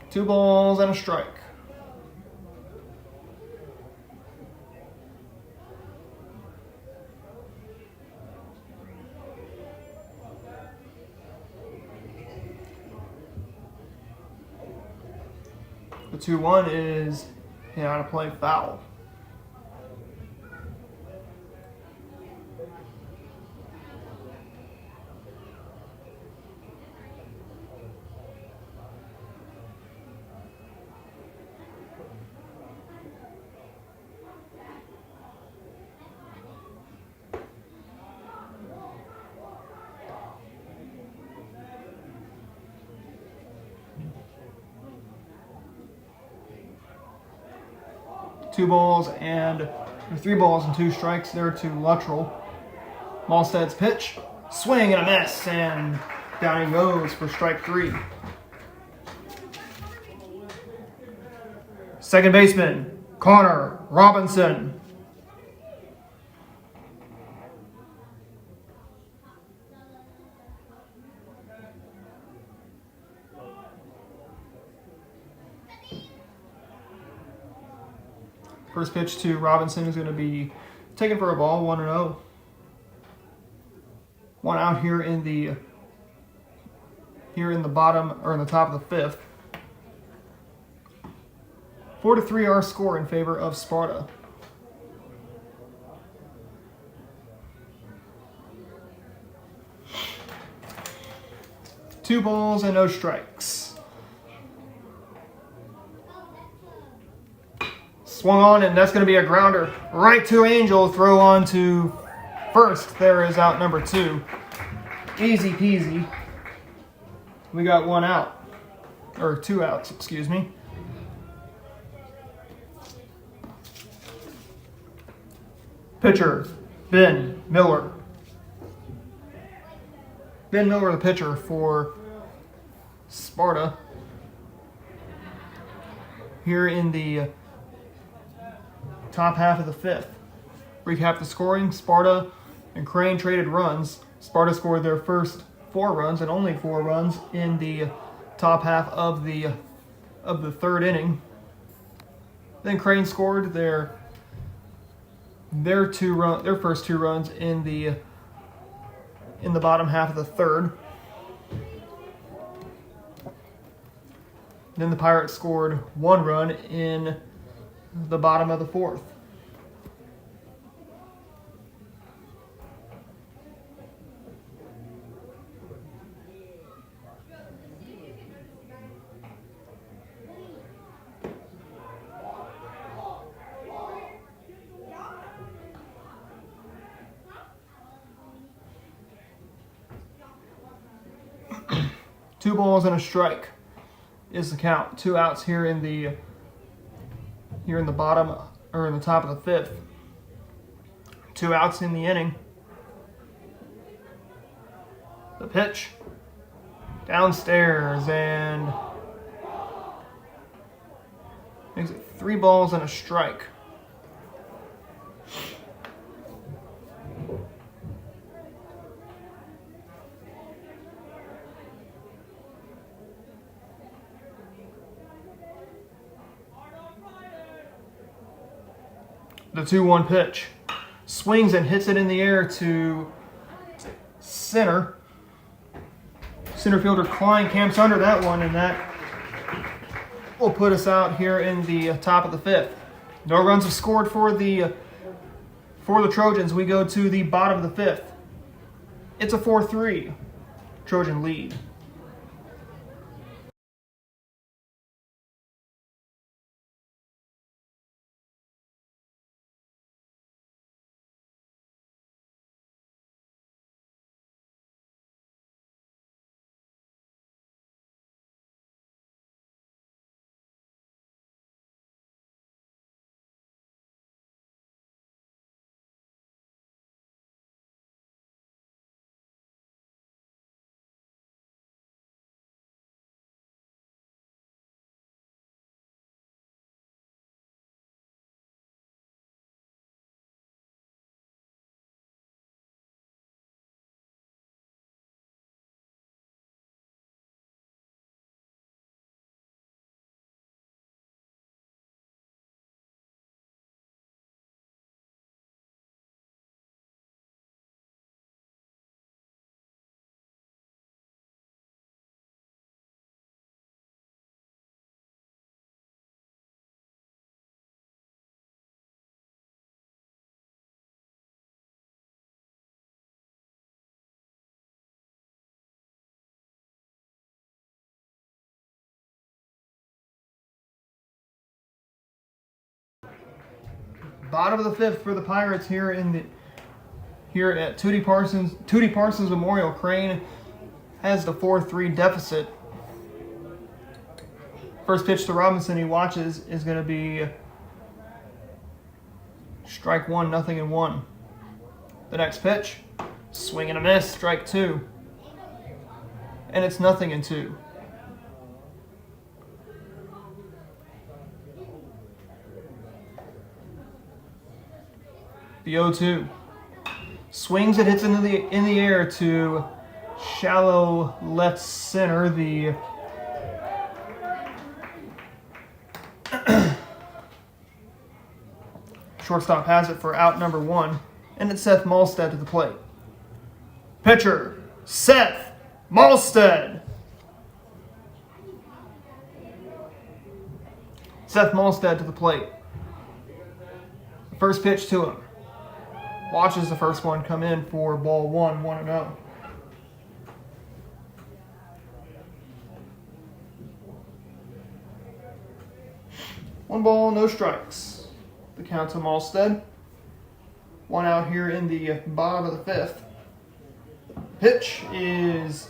Two balls and a strike. The 2-1 is hit on a play foul. Three balls and 2 strikes there to Luttrell. Malstead's pitch, swing and a miss, and down he goes for strike 3. Second baseman, Connor Robinson. First pitch to Robinson is going to be taken for a ball, 1-0. One out here in the bottom or in the top of the fifth. 4-3 our score in favor of Sparta. Two balls and no strikes. Swung on, and that's going to be a grounder right to Angel. Throw on to first. There is out number 2. Easy peasy. We got one out. Or 2 outs, excuse me. Pitcher, Ben Miller. Ben Miller, the pitcher for Sparta. Here in the top half of the fifth. Recap the scoring. Sparta and Crane traded runs. Sparta scored their first 4 runs and only 4 runs in the top half of the third inning. Then Crane scored their first 2 runs in the bottom half of the third. Then the Pirates scored 1 run in the bottom of the fourth. Two balls and a strike is the count. 2 outs here in the bottom or in the top of the fifth. 2 outs in the inning. The pitch downstairs and makes it 3 balls and a strike. The 2-1 pitch. Swings and hits it in the air to center. Center fielder Klein camps under that one, and that will put us out here in the top of the fifth. No runs have scored for the Trojans. We go to the bottom of the fifth. It's a 4-3 Trojan lead. Bottom of the fifth for the Pirates here at Tootie Parsons Memorial. Crane has the 4-3 deficit. First pitch to Robinson, he watches, is going to be strike 1, 0-1. The next pitch, swing and a miss, strike 2. And it's 0-2. The 0-2. Swings and hits in the air to shallow left center. The shortstop has it for out number 1, and it's Seth Malstead to the plate. Pitcher, Seth Malstead. Seth Malstead to the plate. First pitch to him. Watches the first one come in for ball 1, 1-0. One ball, no strikes. The count to Malstead. One out here in the bottom of the fifth. Pitch is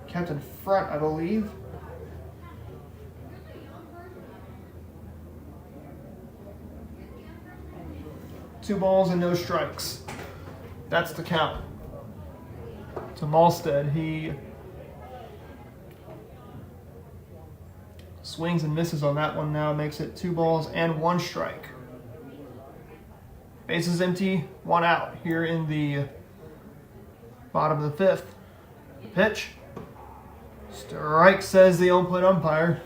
kept in front, I believe. Two balls and no strikes. That's the count to Malstead. He swings and misses on that one now, makes it 2 balls and 1 strike. Bases empty, 1 out here in the bottom of the fifth. The pitch. Strike, says the on-plate umpire.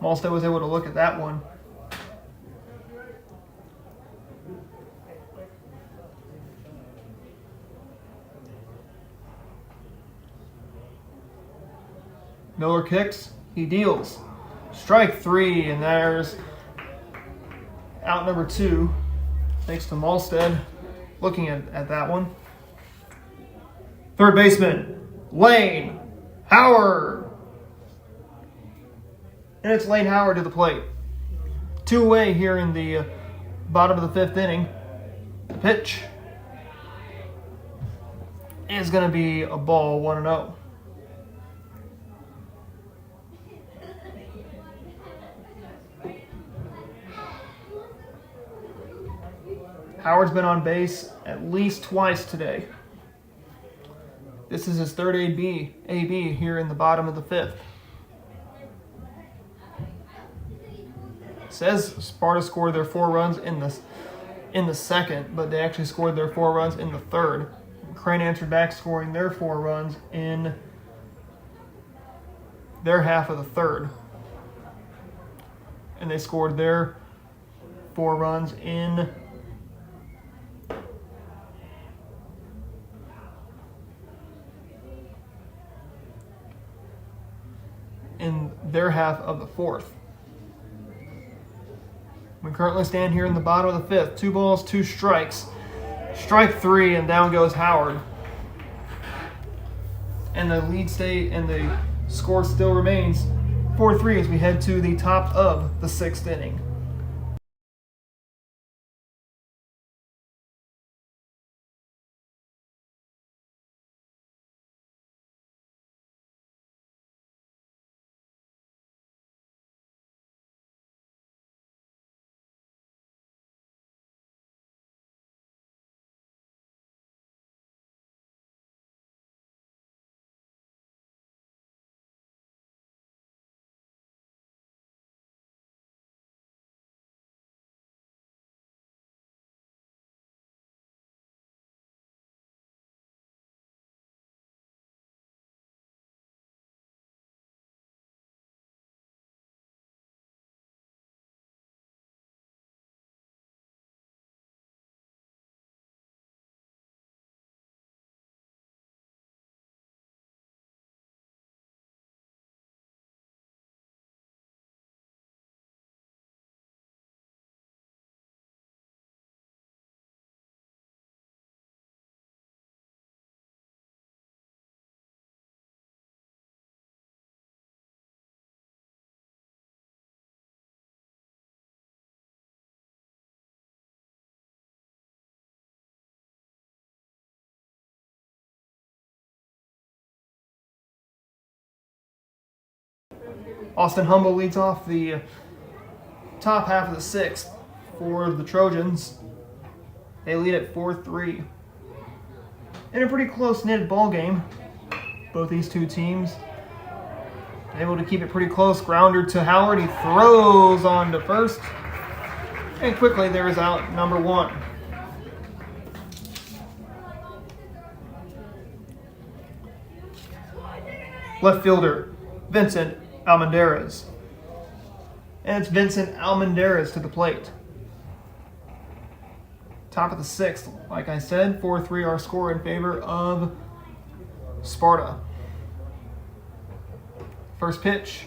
Malstead was able to look at that one. Miller kicks, he deals. Strike 3, and there's out number 2. Thanks to Malstead looking at that one. Third baseman, Lane Howard. And it's Lane Howard to the plate. 2 away here in the bottom of the 5th inning. The pitch is going to be a ball, 1-0. Howard's been on base at least twice today. This is his third AB here in the bottom of the 5th. It says Sparta scored their 4 runs in the second, but they actually scored their 4 runs in the third. Crane answered back, scoring their 4 runs in their half of the third. And they scored their 4 runs in their half of the 4th. We currently stand here in the bottom of the 5th. 2 balls, 2 strikes. Strike 3, and down goes Howard. And the the score still remains 4-3 as we head to the top of the 6th inning. Austin Humble leads off the top half of the 6th for the Trojans. They lead at 4-3. In a pretty close-knit ball game, both these two teams able to keep it pretty close. Grounder to Howard. He throws on to first. And quickly there is out number 1. Left fielder, Vincent Almendarez. And it's Vincent Almendarez to the plate. top of the 6th. Like I said, 4-3 our score in favor of Sparta. First pitch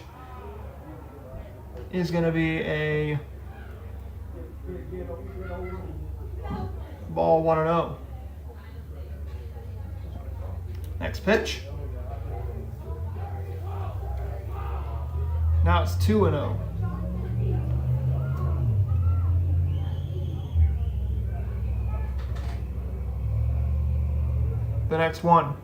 is going to be a ball 1-0. Next pitch. Now it's 2-0. The next one.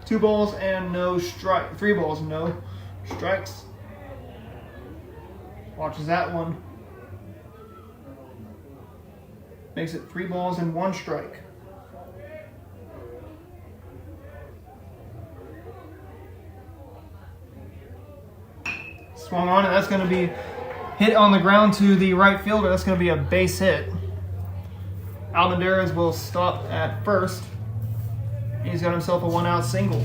Two balls and no strike. 3 balls and no strikes. Watches that one. Makes it 3 balls and 1 strike. Swung on, and that's going to be hit on the ground to the right fielder. That's going to be a base hit. Almendarez will stop at first. He's got himself a 1-out single.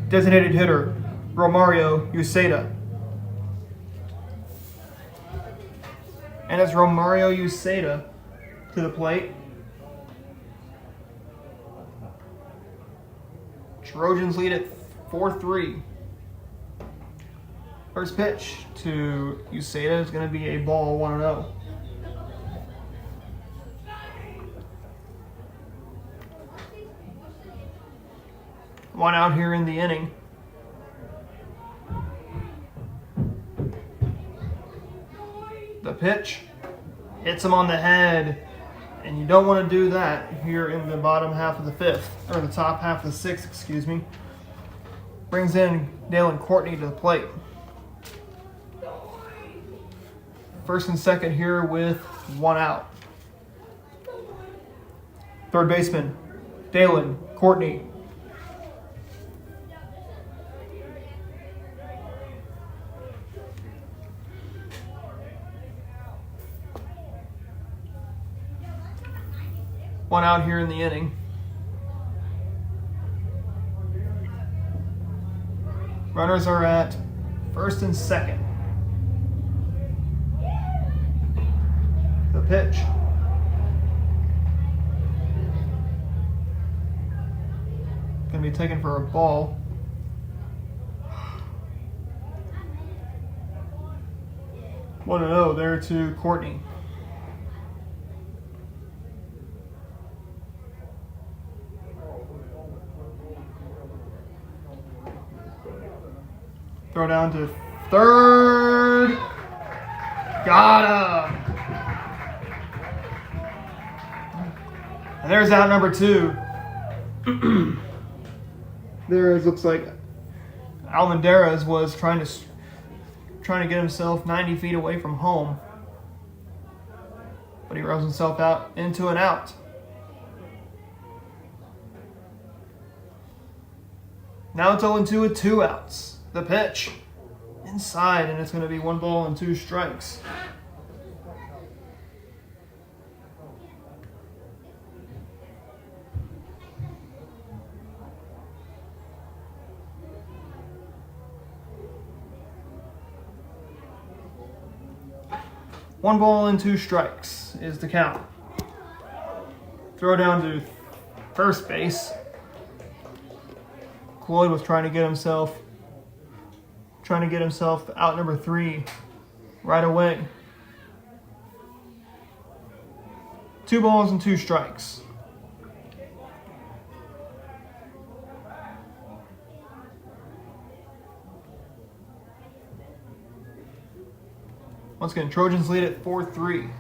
Designated hitter, Romario Uceda. And it's Romario Uceda to the plate. Trojans lead it 4-3. First pitch to Uceda is going to be a ball 1-0. One out here in the inning. The pitch hits him on the head, and you don't want to do that here in the bottom half of the 5th, or the top half of the 6th, excuse me. Brings in Dalen Courtney to the plate. First and second here with 1 out. Third baseman, Dalen Courtney. One out here in the inning. Runners are at first and second. The pitch. Going to be taken for a ball. One and 0 there to Courtney. Throw down to third. Got him. And there's out number 2. There it looks like Almendarez was trying to get himself 90 feet away from home, but he rolls himself out into an out. Now it's 0-2 with 2 outs. The pitch inside, and it's going to be 1 ball and 2 strikes. One ball and 2 strikes is the count. Throw down to first base. Cloyd was trying to get himself out number 3 right away. 2 balls and 2 strikes. Once again, Trojans lead at 4-3.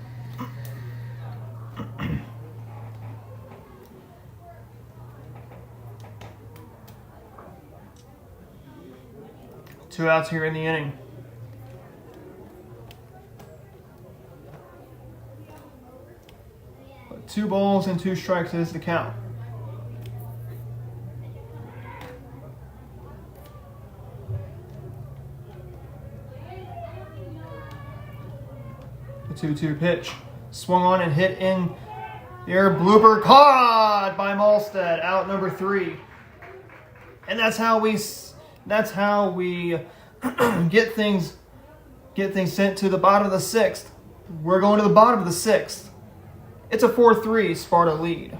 Two outs here in the inning. But 2 balls and 2 strikes is the count. The 2-2 pitch. Swung on and hit in Your blooper caught by Malstead, out number 3. And that's how we get things sent to the bottom of the 6th. We're going to the bottom of the 6th. It's a 4-3 Sparta lead.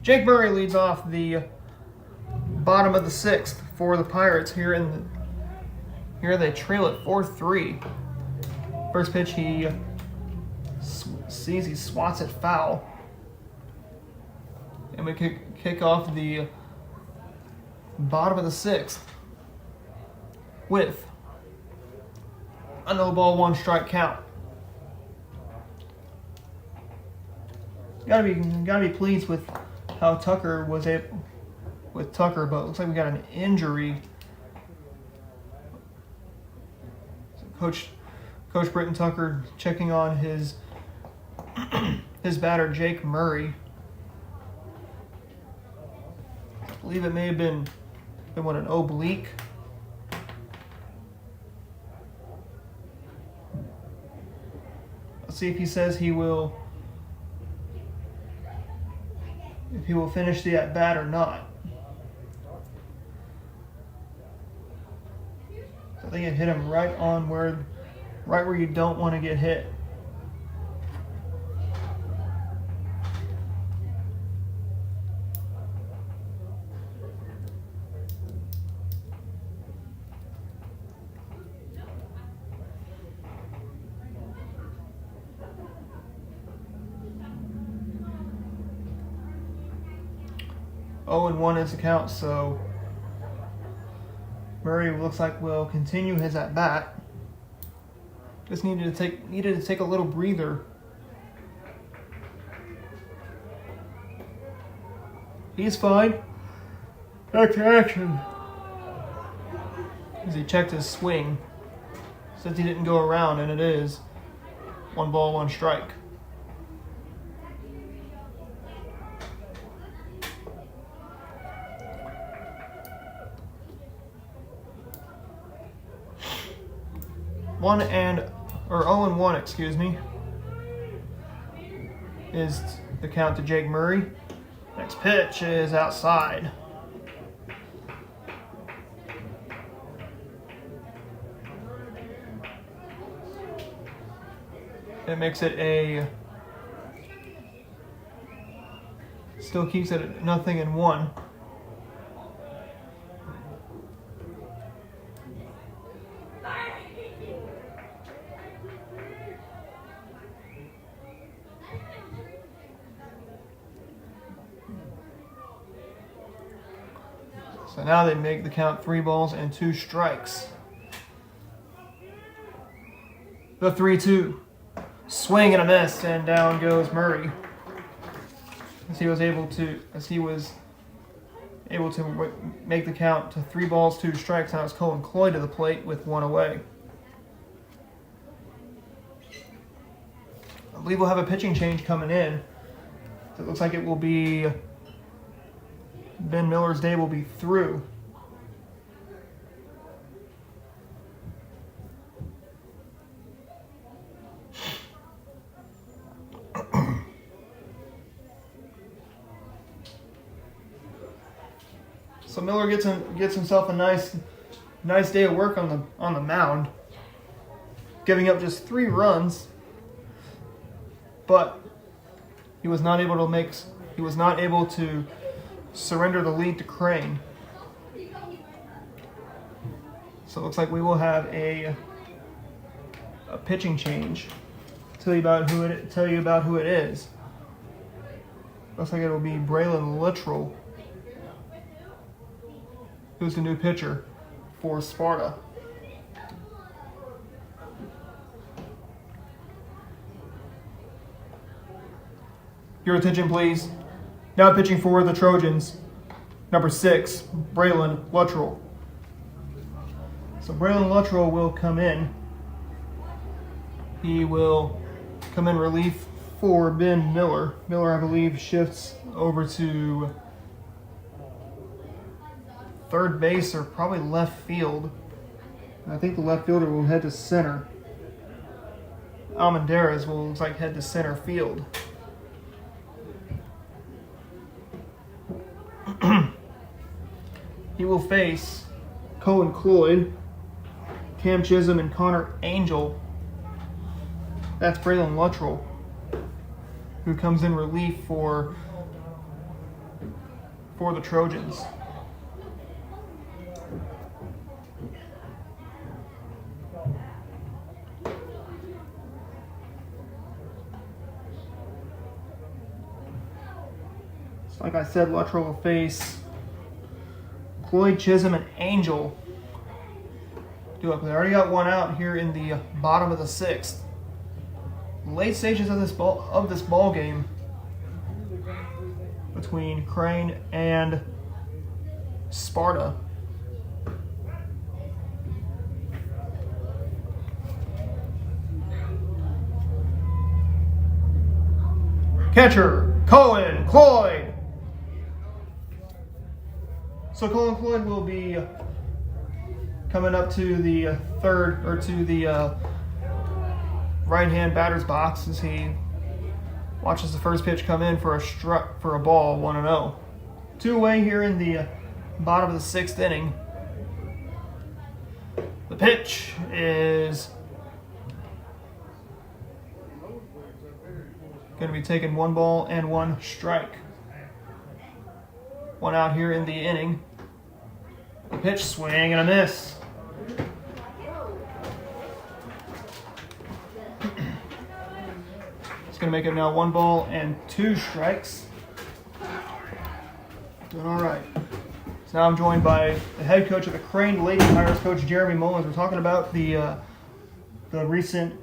Jake Murray leads off the bottom of the 6th for the Pirates. Here they trail at 4-3. First pitch, he swats it foul. And we kick off the bottom of the 6th with a no ball, 1 strike count. Gotta be pleased with how Tucker was able with Tucker, but it looks like we got an injury. So Coach Britton Tucker checking on his batter Jake Murray. I believe it may have been an oblique. Let's see if he says he will finish the at bat or not. So I think it hit him right where you don't want to get hit. Oh, and 1 is the count, so Murray looks like will continue his at bat. Just needed to take a little breather. He's fine. Back to action. As he checked his swing, says he didn't go around, and it is 1 ball, 1 strike. One and 0-1, excuse me, is the count to Jake Murray. Next pitch is outside. It makes it still keeps it at 0-1. So now they make the count 3 balls and 2 strikes. The 3-2. Swing and a miss, and down goes Murray. As he was able to make the count to 3 balls, 2 strikes. Now it's Colin Cloyd to the plate with 1 away. I believe we'll have a pitching change coming in. So it looks like it will be Ben Miller's day will be through. So Miller gets himself a nice day of work on the mound, giving up just 3 runs, but he was not able to surrender the lead to Crane. So it looks like we will have a pitching change. Tell you about who it is. Looks like it will be Braylon Littrell, who's the new pitcher for Sparta. Your attention, please. Now pitching for the Trojans, number 6, Braylon Littrell. So Braylon Littrell will come in. He will come in relief for Ben Miller. Miller, I believe, shifts over to third base or probably left field. I think the left fielder will head to center. Almendarez will, looks like, head to center field. He will face Colin Cloyd, Cam Chisholm, and Connor Angel. That's Braylon Littrell, who comes in relief for the Trojans. So like I said, Littrell will face Cloyd, Chisholm, and Angel. They already got one out here in the bottom of the 6th. Late stages of this ball game between Crane and Sparta. Catcher Colin Cloyd. So Colin Cloyd will be coming up to the right-hand batter's box as he watches the first pitch come in for a ball, 1-0. 2 away here in the bottom of the 6th inning. The pitch is going to be taking 1 ball and 1 strike. 1 out here in the inning. The pitch, swing and a miss. It's going to make it now 1 ball and 2 strikes. Doing all right. So now I'm joined by the head coach of the Crane Lady Pirates, Coach Jeremy Mullins. We're talking about the recent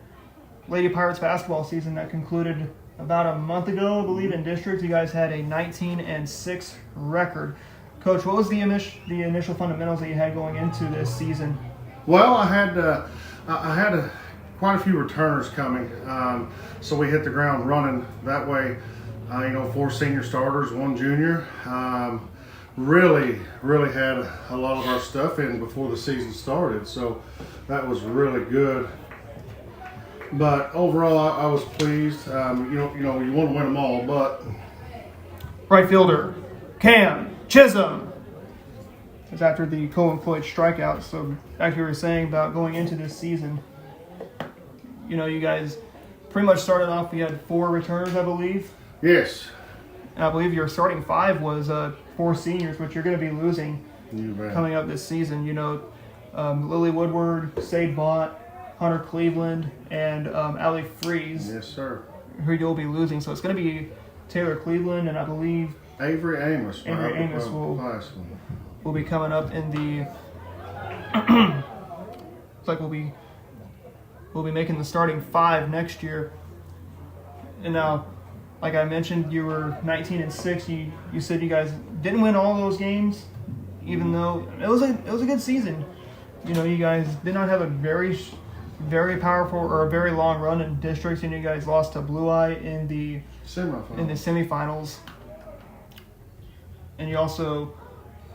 Lady Pirates basketball season that concluded about a month ago, I believe, in districts. You guys had a 19-6 record. Coach, what was the initial fundamentals that you had going into this season?
Well, I had quite a few returners coming, so we hit the ground running that way. 4 senior starters, 1 junior. Really had a lot of our stuff in before the season started, so that was really good. But overall, I was pleased. You want to win them all, but
right fielder Cam Chisholm is after the Colin Cloyd strikeout. So, like you were saying about going into this season, you guys pretty much started off. You had 4 returners, I believe.
Yes.
And I believe your starting 5 was 4 seniors, which you're going to be losing coming up this season. Lily Woodward, Sade Vaught, Hunter Cleveland, and Allie Freeze.
Yes, sir.
Who you'll be losing. So it's going to be Taylor Cleveland, and I believe
Avery Amos
will be coming up in the. It's like we'll be making the starting 5 next year. And now, like I mentioned, you were 19-6. You said you guys didn't win all those games, even though it was a good season. You guys did not have a very powerful or a very long run in districts, and you guys lost to Blue Eye in the semifinals. And you also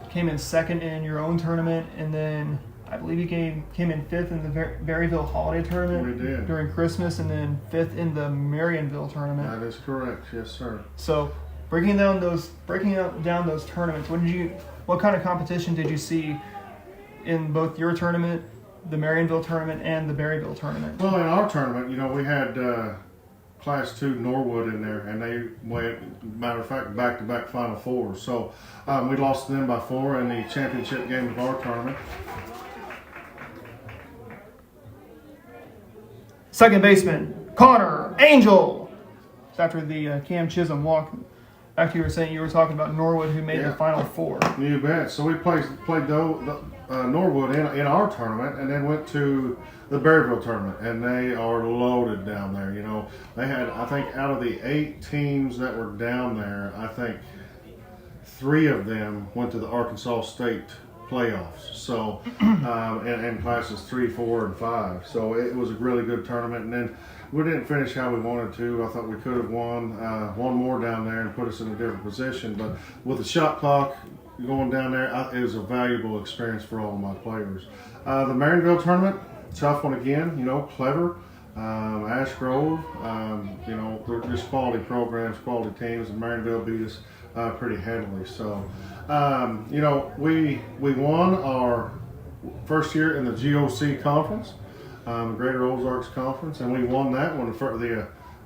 came in 2nd in your own tournament, and then I believe you came in 5th in the Berryville Holiday Tournament during Christmas, and then 5th in the Marionville Tournament.
That is correct, yes, sir.
So breaking down those tournaments, what what kind of competition did you see in both your tournament, the Marionville tournament, and the Berryville tournament?
Well, in our tournament, we had Class 2 Norwood in there, and they went, matter of fact, back-to-back Final Fours. So we lost to them by 4 in the championship game of our tournament.
Second baseman, Connor Angel. It's after the Cam Chisholm walk. After you were talking about Norwood, who made the Final Four.
You bet. So we played Norwood in our tournament, and then went to the Berryville tournament, and they are loaded down there. They had, I think, out of the 8 teams that were down there, I think 3 of them went to the Arkansas State playoffs. So, and classes 3, 4, and 5. So it was a really good tournament, and then we didn't finish how we wanted to. I thought we could have won one more down there and put us in a different position. But with the shot clock going down there, it was a valuable experience for all of my players. The Marionville tournament, tough one again. Clever, Ash Grove. They're just quality programs, quality teams, and Marionville beat us pretty handily. So, we won our first year in the GOC conference. Greater Ozarks Conference, and we won that one.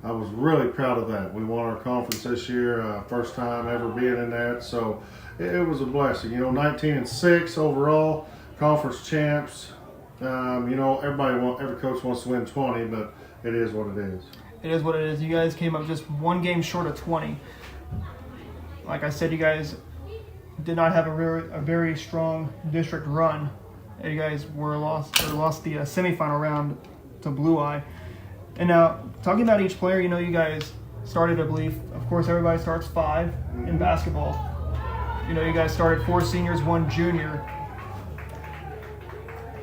I was really proud of that. We won our conference this year, first time ever being in that, so it was a blessing. 19-6 overall, conference champs. Every coach wants to win 20, but it is what it is.
It is what it is. You guys came up just 1 game short of 20. Like I said, you guys did not have a very strong district run. You guys lost the semifinal round to Blue Eye. And now, talking about each player, you guys started, I believe, of course, everybody starts 5 in basketball. You guys started 4 seniors, 1 junior.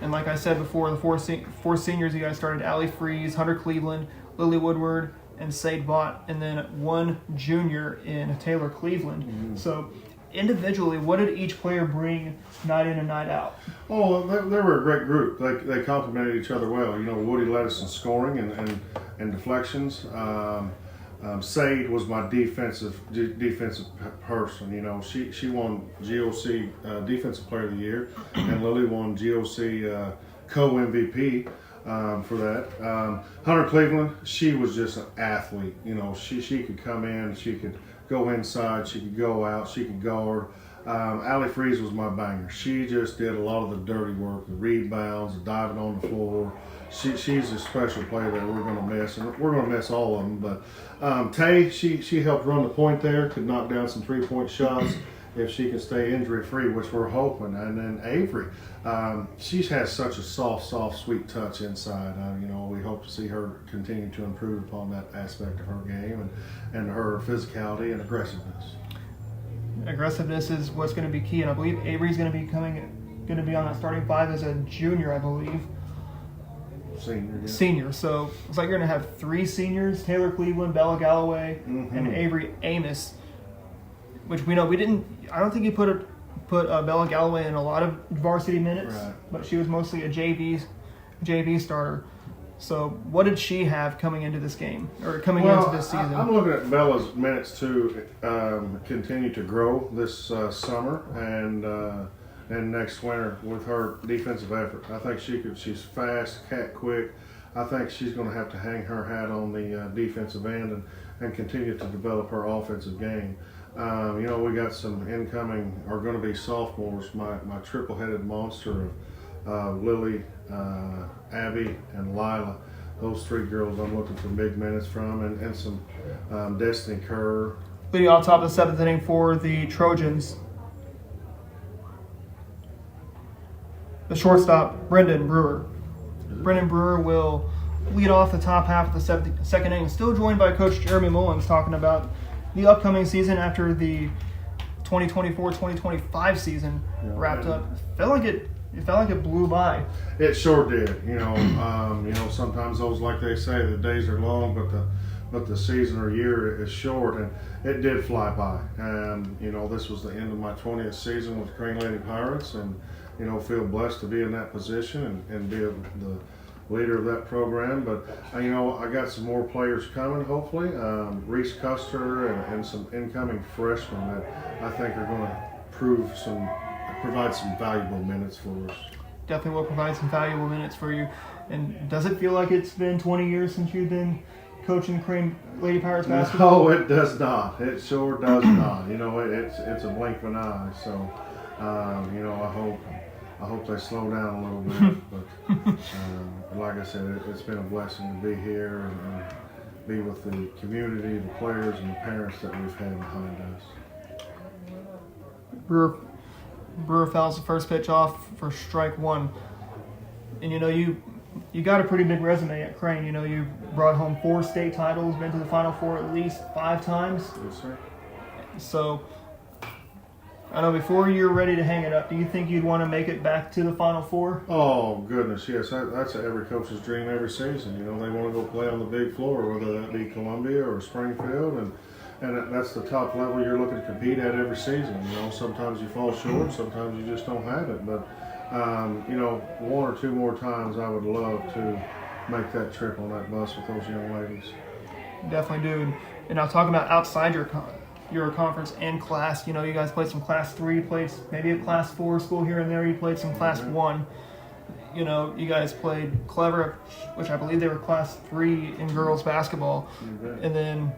And like I said before, the 4 seniors, you guys started Allie Freeze, Hunter Cleveland, Lily Woodward, and Sade Vaught, and then 1 junior in Taylor Cleveland. Mm-hmm. So, individually, what did each player bring night in and night out?
Oh, they were a great group. They complemented each other well. Woody led us in scoring and deflections. Sade was my defensive person. She won GOC Defensive Player of the Year, and Lily won GOC co-MVP for that. Hunter Cleveland, she was just an athlete. She could come in, she could go inside, she could go out, she could guard. Allie Freeze was my banger. She just did a lot of the dirty work, the rebounds, the diving on the floor. She's a special player that we're going to miss, and we're going to miss all of them. But Tay, she helped run the point there, could knock down some 3-point shots if she can stay injury-free, which we're hoping. And then Avery, she has such a soft, sweet touch inside. We hope to see her continue to improve upon that aspect of her game and her physicality and aggressiveness.
Aggressiveness is what's going to be key, and I believe Avery's going to be on that starting 5 as a junior, I believe.
Senior, yeah.
Senior. So it's like you're going to have 3 seniors: Taylor Cleveland, Bella Galloway, and Avery Amos. Which we know we didn't. I don't think you put Bella Galloway in a lot of varsity minutes,
right,
but she was mostly a JV starter. So what did she have coming into this game or coming into this season?
I'm looking at Bella's minutes to continue to grow this summer and next winter with her defensive effort. I think she's fast, quick. I think she's going to have to hang her hat on the defensive end and continue to develop her offensive game. We got some incoming, are going to be sophomores. My triple-headed monster of Lily, Abby, and Lila. Those 3 girls I'm looking for big minutes from, and some Destiny Kerr.
Leading on top of the 7th inning for the Trojans, the shortstop, Brendan Brewer. Brendan Brewer will lead off the top half of the second inning, still joined by Coach Jeremy Mullins, talking about the upcoming season after the 2024-2025 season wrapped up. It felt like it blew by.
It sure did. Sometimes those, like they say, the days are long, but the season or year is short, and it did fly by. And this was the end of my 20th season with Crane Lady Pirates, and feel blessed to be in that position and be the leader of that program. But I got some more players coming, hopefully. Reese Custer and some incoming freshmen that I think are going to prove some provide some valuable minutes for us.
Definitely will provide some valuable minutes for you. And does it feel like it's been 20 years since you've been coaching the Crane Lady Pirates basketball?
No, it does not. It sure does not. You know, it's a blink of an eye. So, you know, I hope they slow down a little bit. But like I said, it's been a blessing to be here and be with the community, the players, and the parents that we've had behind us.
Brewer fouls the first pitch off for strike one. And you know, you got a pretty big resume at Crane. You know, you brought home 4 state titles, been to the Final Four at least 5 times.
Yes, sir.
So, I know before you're ready to hang it up, do you think you'd want to make it back to the Final Four?
Oh, goodness, yes. That's every coach's dream every season. You know, they want to go play on the big floor, whether that be Columbia or Springfield. And that's the top level you're looking to compete at every season. You know, sometimes you fall short, sometimes you just don't have it. But, you know, 1 or 2 more times I would love to make that trip on that bus with those young ladies.
Definitely do. And now talking about outside your conference and class, you know, you guys played some Class 3, played maybe a Class 4 school here and there, you played some Class 1. You know, you guys played Clever, which I believe they were Class 3 in girls basketball. And then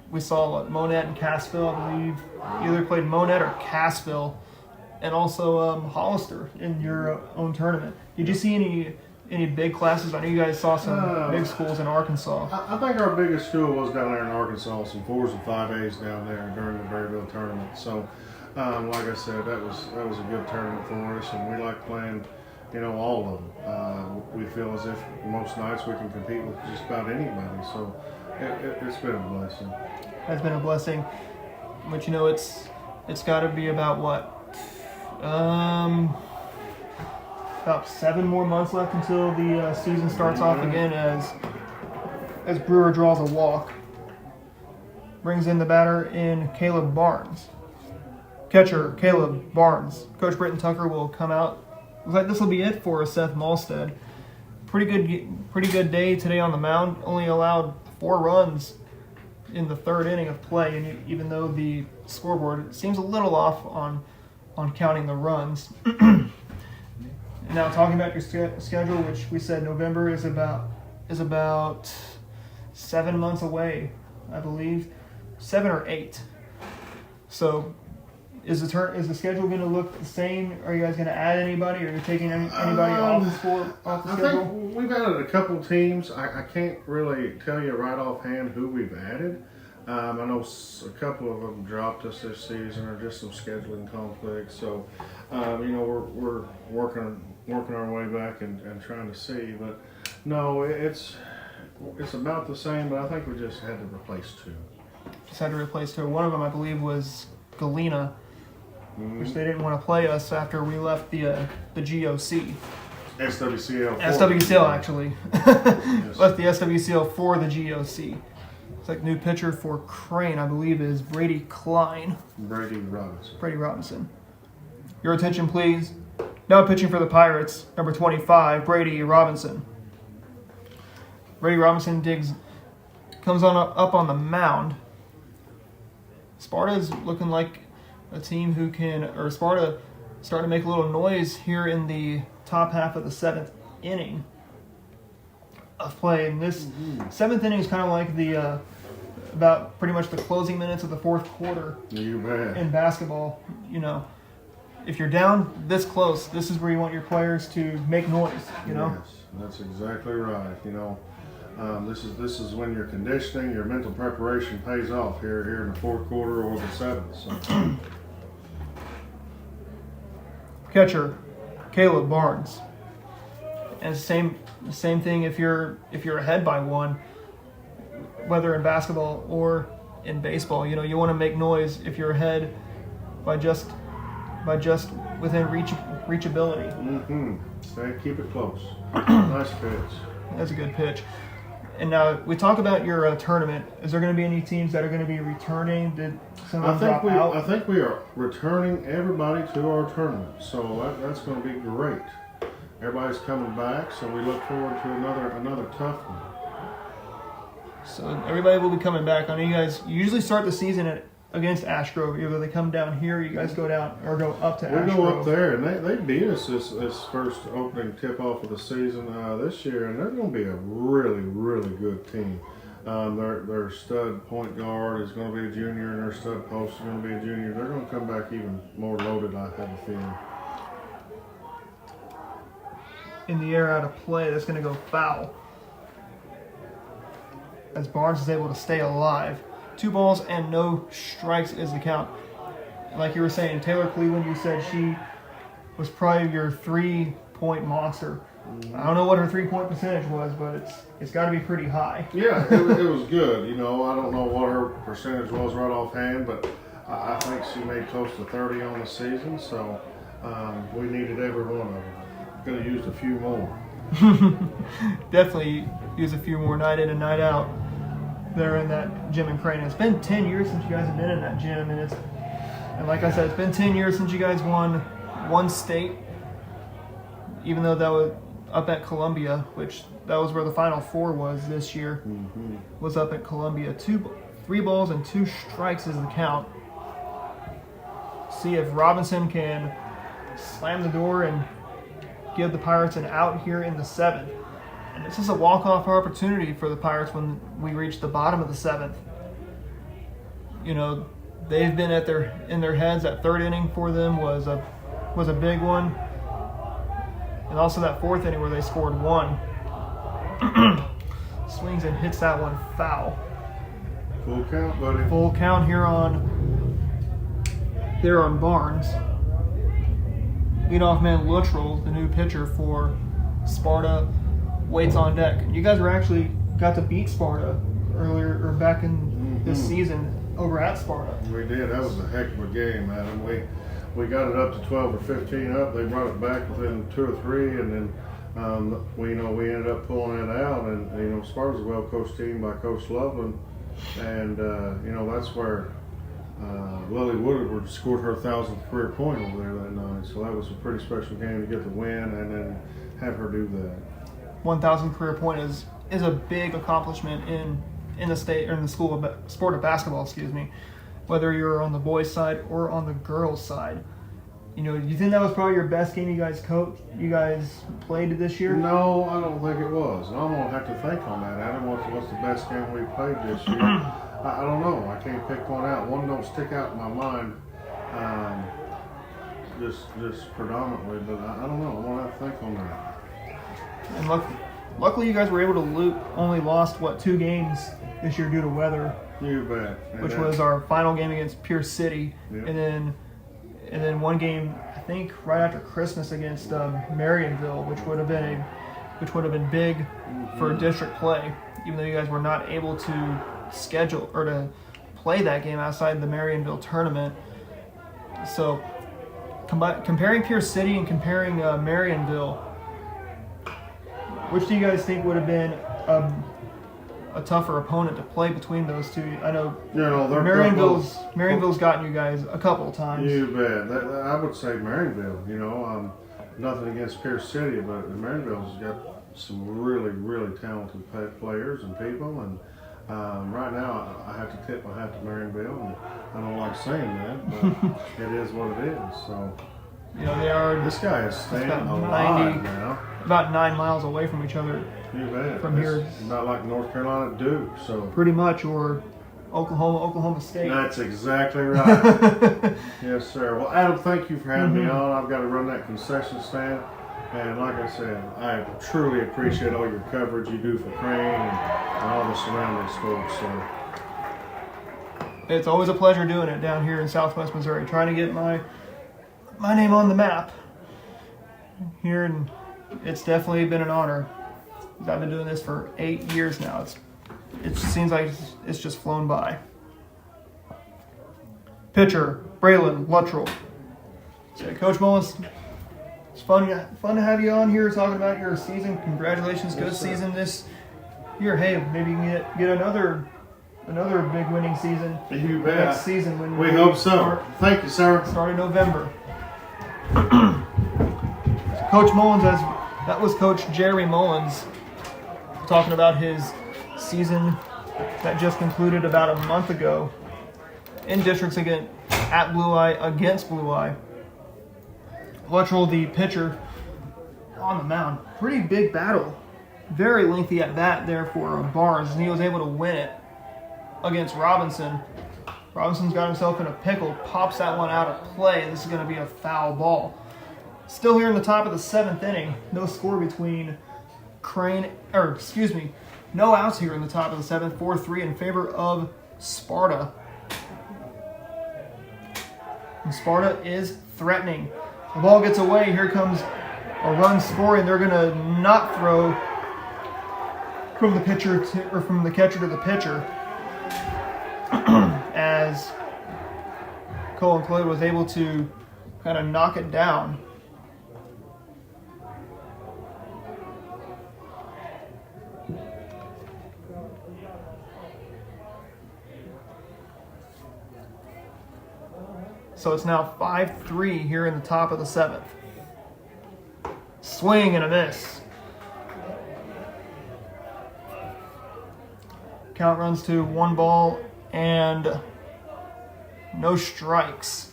we saw Monette and Cassville, I believe. You either played Monette or Cassville. And also Hollister in your own tournament. Did you see any big classes? I know you guys saw some big schools in Arkansas.
I think our biggest school was down there in Arkansas, some 4s and 5As down there during the Berryville tournament. So, like I said, that was a good tournament for us, and we like playing, you know, all of them. We feel as if most nights we can compete with just about anybody. So, it's been a blessing.
Has been a blessing, but you know, it's got to be about what? About 7 more months left until the season starts off again as Brewer draws a walk. Brings in the batter in Caleb Barnes. Catcher, Caleb Barnes. Coach Britton Tucker will come out. Looks like this will be it for Seth Malstead. Pretty good day today on the mound. Only allowed 4 runs in the 3rd inning of play, and even though the scoreboard seems a little off on counting the runs. Now talking about your schedule, which we said November is about 7 months away, I believe, 7 or 8. So, is the schedule going to look the same? Are you guys going to add anybody? Are you taking anybody off the schedule?
I think we've added a couple teams. I can't really tell you right offhand who we've added. I know a couple of them dropped us this season, or just some scheduling conflicts. So, you know, we're working our way back and trying to see. But no, it's about the same. But I think we just had to replace 2.
Just had to replace 2. One of them, I believe, was Galena, which they didn't want to play us after we left the GOC.
SWCL.
SWCL actually
Yes.
left the SWCL for the GOC. It's like new pitcher for Crane, I believe, is Brady Robinson. Your attention, please. Now pitching for the Pirates, number 25, Brady Robinson. Brady Robinson comes up on the mound. Sparta is looking like a team Sparta starting to make a little noise here in the top half of the 7th inning of play. And this 7th inning is kind of like the about pretty much the closing minutes of the 4th quarter.
You bet.
In basketball. You know, if you're down this close, this is where you want your players to make noise. You know.
Yes, that's exactly right. You know, this is when your conditioning, your mental preparation pays off here in the 4th quarter or the 7th. So.
Catcher, Caleb Barnes. And the same thing if you're ahead by 1, whether in basketball or in baseball. You know, you want to make noise if you're ahead by just within reachability.
Keep it close. Nice pitch.
That's a good pitch. And now we talk about your tournament. Is there going to be any teams that are going to be returning? Did some of them drop out?
I think we are returning everybody to our tournament, so that's going to be great. Everybody's coming back, so we look forward to another tough one.
So everybody will be coming back. I know you guys usually start the season against Ash Grove. Either they come down here, you guys go down or go up to Ash
We go
Grove.
up there, and they beat us this first opening tip-off of the season this year, and they're going to be a really, really good team. Their stud point guard is going to be a junior, and their stud post is going to be a junior. They're going to come back even more loaded, I have a feeling.
In the air out of play, that's going to go foul. As Barnes is able to stay alive. 2 balls and no strikes is the count. Like you were saying, Taylor Cleveland, you said she was probably your 3-point monster. I don't know what her 3-point percentage was, but it's got to be pretty high.
Yeah, it was good. You know, I don't know what her percentage was right offhand, but I think she made close to 30 on the season, so we needed every one of them. Could have used a few more.
Definitely use a few more night in and night out there in that gym in Crane. It's been 10 years since you guys have been in that gym, and like I said, it's been 10 years since you guys won one state, even though that was up at Columbia, which that was where the Final Four was this year. Was up at Columbia. 3 balls and 2 strikes is the count. See if Robinson can slam the door and give the Pirates an out here in the 7th. And this is a walk-off opportunity for the Pirates when we reach the bottom of the 7th. You know, they've been in their heads. That 3rd inning for them was a big one. And also that 4th inning where they scored 1. Swings and hits that one foul.
Full count, buddy.
Full count here on Barnes. Leadoff man Luttrell, the new pitcher for Sparta, waits on deck. You guys got to beat Sparta earlier or back in this season over at Sparta.
We did. That was a heck of a game, Adam. We got it up to 12 or 15 up. They brought it back within 2 or 3, and then we ended up pulling it out. And Sparta's a well-coached team by Coach Loveland, and that's where Lily Woodward scored her 1,000th career point over there that night. So that was a pretty special game to get the win and then have her do that.
1,000 career point is a big accomplishment in the state or in the school of sport of basketball. Excuse me, whether you're on the boys' side or on the girls' side. You know, do you think that was probably your best game you guys played this year?
No, I don't think it was. I'm gonna have to think on that, Adam. What's the best game we played this year? I don't know. I can't pick one out. One don't stick out in my mind, just predominantly. But I don't know. I'm gonna have to think on that.
And luckily, you guys were able to only lost 2 games this year due to weather.
You bet. And
which was our final game against Pierce City,
yep.
and then one game I think right after Christmas against Marionville, which would have been big for district play, even though you guys were not able to schedule or to play that game outside the Marionville tournament. So comparing Pierce City and comparing Marionville, which do you guys think would have been a tougher opponent to play between those two? I know Marionville's gotten you guys a couple of times.
You bet. I would say Marionville. Nothing against Pierce City, but Marionville's got some really, really talented players and people. And right now, I have to tip my hat to Marionville, and I don't like saying that, but it is what it is. So.
They are.
This guy is staying alive now.
About 9 miles away from each other.
You bet.
From here.
Not like North Carolina Duke, so.
Pretty much, or Oklahoma State.
That's exactly right. Yes, sir. Well, Adam, thank you for having me on. I've got to run that concession stand. And like I said, I truly appreciate all your coverage you do for Crane and all the surrounding schools. So.
It's always a pleasure doing it down here in Southwest Missouri, trying to get my name on the map here, and it's definitely been an honor. I've been doing this for 8 years now. It seems like it's just flown by. Pitcher Braylon Luttrell. So, Coach Mullins, it's fun to have you on here talking about your season. Congratulations, good season this year. Hey, maybe you can get another big winning season.
You bet.
Next season when
we hope so. Thank you, sir.
Start in November. Coach Mullins, that was Coach Jerry Mullins talking about his season that just concluded about a month ago. in districts again at Blue Eye against Blue Eye. Luttrell, the pitcher, on the mound. Pretty big battle. Very lengthy at bat there for Barnes, and he was able to win it against Robinson. Robinson's got himself in a pickle, pops that one out of play. This is going to be a foul ball. Still here in the top of the 7th inning. No score between no outs here in the top of the 7th. 4-3 in favor of Sparta. And Sparta is threatening. The ball gets away. Here comes a run scoring. They're going to not throw from the catcher to the pitcher, as Colin Clay was able to kind of knock it down. So it's now 5-3 here in the top of the 7th. Swing and a miss. Count runs to 1 ball and no strikes.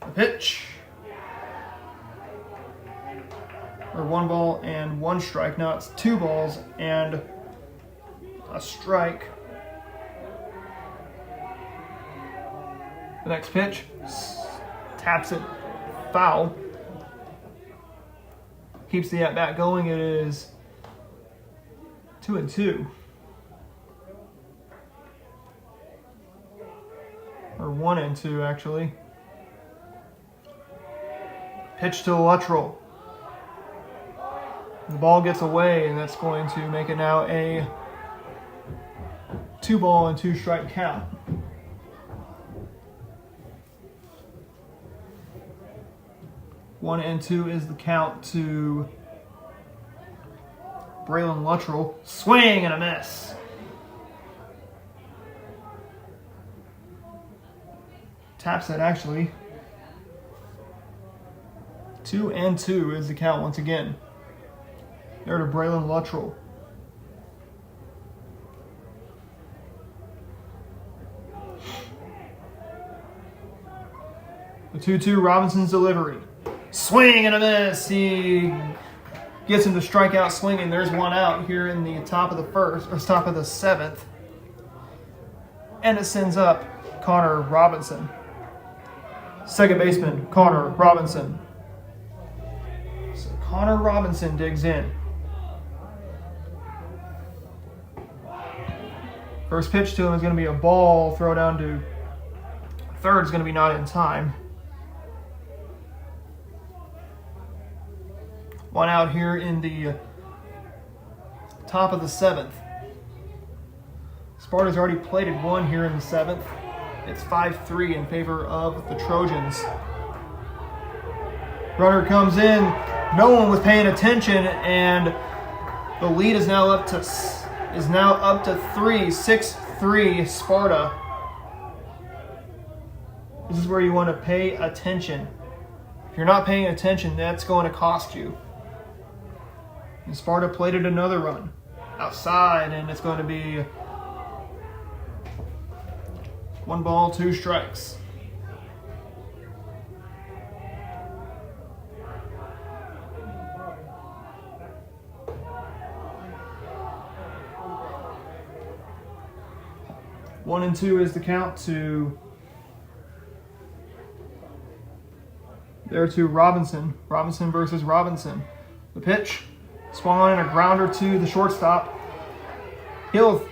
The pitch. Or 1 ball and 1 strike. Now it's 2 balls and a strike. The next pitch. Taps it foul. Keeps the at-bat going. It is 2-2. Or 1-2, actually. Pitch to Luttrell. The ball gets away, and that's going to make it now a 2 ball and 2 strike count. One and 2 is the count to Braylon Luttrell. Swing and a miss. Taps it actually. 2-2 is the count once again. There to Braylon Luttrell. The 2-2 Robinson's delivery. Swing and a miss. He gets him to strike out swinging. There's 1 out here in the top of the 7th. And it sends up Connor Robinson. Second baseman, Connor Robinson. So Connor Robinson digs in. First pitch to him is going to be a ball. Throw down to third is going to be not in time. 1 out here in the top of the 7th. Sparta's already plated 1 here in the 7th. It's 5-3 in favor of the Trojans. Runner comes in. No one was paying attention, and the lead is now up to 3. 6-3 Sparta. This is where you want to pay attention. If you're not paying attention, that's going to cost you. And Sparta plated another run outside, and it's going to be 1 ball, 2 strikes. One and 2 is the count to Robinson. Robinson versus Robinson. The pitch. Swung on and a grounder to the shortstop. He'll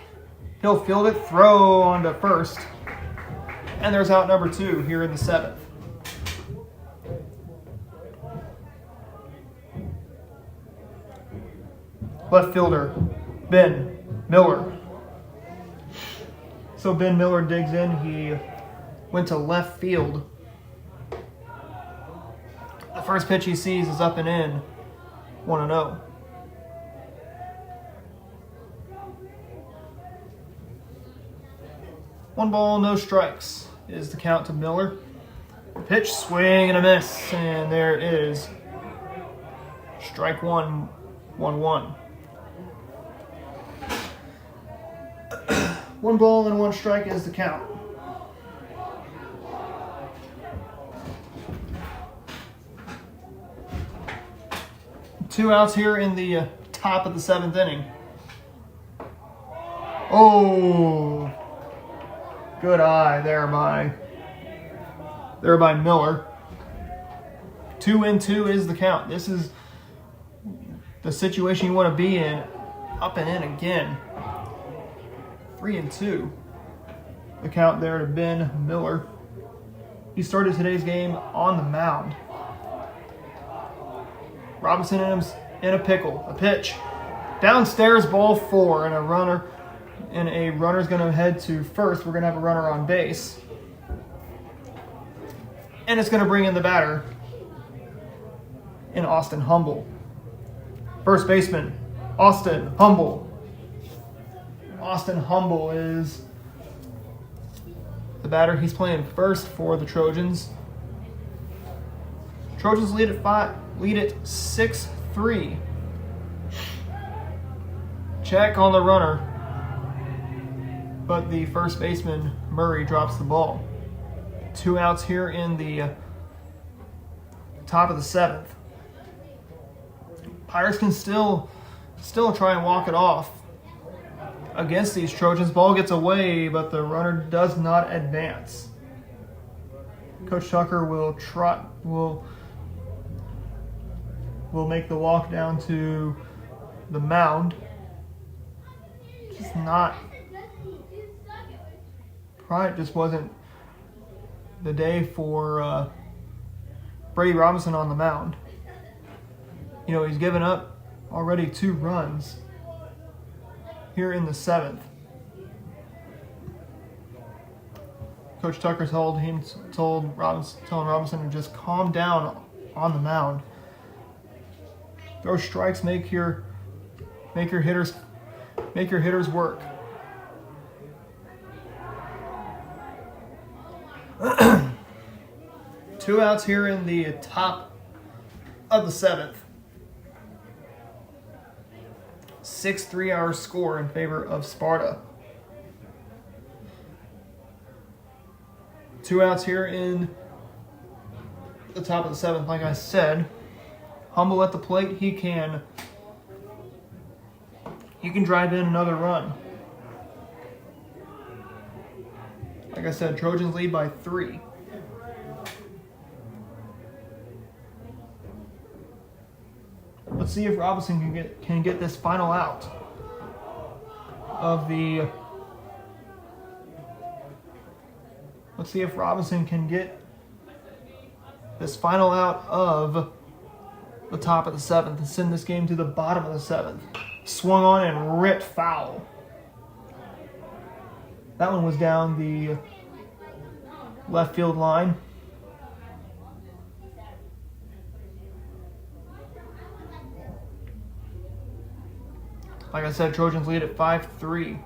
field it, throw onto first. And there's out number 2 here in the 7th. Left fielder, Ben Miller. So Ben Miller digs in. He went to left field. The first pitch he sees is up and in. 1-0. One ball, no strikes is the count to Miller. Pitch, swing and a miss, and there it is. Strike 1, 1-1. 1 ball and 1 strike is the count. 2 outs here in the top of the 7th inning. Oh, good eye there by Miller. 2-2 is the count. This is the situation you want to be in. Up and in again. 3-2. The count there to Ben Miller. He started today's game on the mound. Robinson in a pickle. A pitch. Downstairs, ball 4, and a runner's going to head to first. We're going to have a runner on base. And it's going to bring in the batter in Austin Humble. First baseman, Austin Humble. Austin Humble is the batter. He's playing first for the Trojans. Trojans lead at 6-3. Check on the runner, but the first baseman, Murray, drops the ball. 2 outs here in the top of the 7th. Pirates can still try and walk it off against these Trojans. Ball gets away, but the runner does not advance. Coach Tucker will make the walk down to the mound. Probably just wasn't the day for Brady Robinson on the mound. You know, he's given up already 2 runs here in the 7th. Coach Tucker telling Robinson to just calm down on the mound. Those strikes make your hitters work. Two outs here in the top of the 7th. 6-3 our score in favor of Sparta. 2 outs here in the top of the 7th, like I said. Humble at the plate, he can drive in another run. Like I said, Trojans lead by 3. Let's see if Robinson can get this final out of the. Let's see if Robinson can get this final out of the top of the 7th and send this game to the bottom of the 7th. Swung on and ripped foul. That one was down the left field line. Like I said, Trojans lead at 5-3.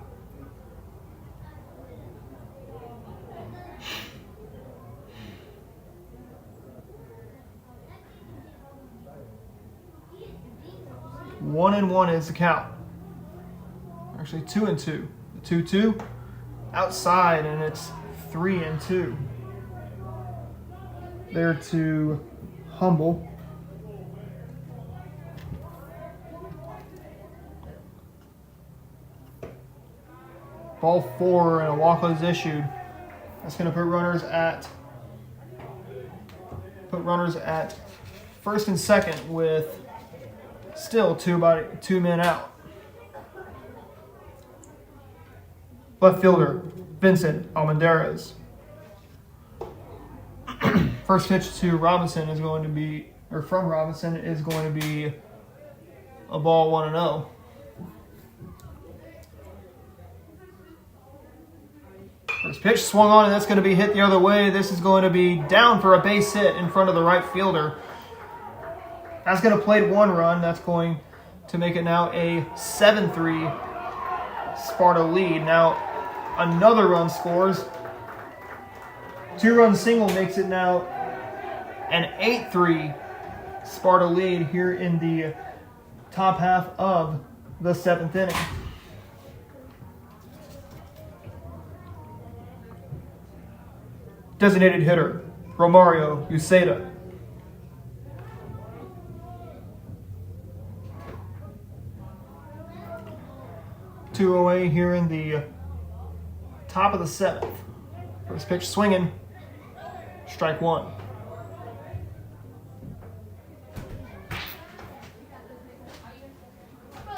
One and one is the count. Actually, 2-2. The 2-2 outside, and it's 3-2. There to Humble. Ball 4 and a walk was issued. That's going to put runners at first and second with still two men out. Left fielder Vincent Almendarez. First pitch to Robinson is going to be, or from Robinson is going to be a ball 1-0. First pitch swung on, and that's going to be hit the other way. This is going to be down for a base hit in front of the right fielder. That's going to plate 1 run. That's going to make it now a 7-3 Sparta lead. Now another run scores. 2-run single makes it now an 8-3 Sparta lead here in the top half of the 7th inning. Designated hitter, Romario Uceda. 2 away here in the top of the 7th. First pitch swinging. Strike 1.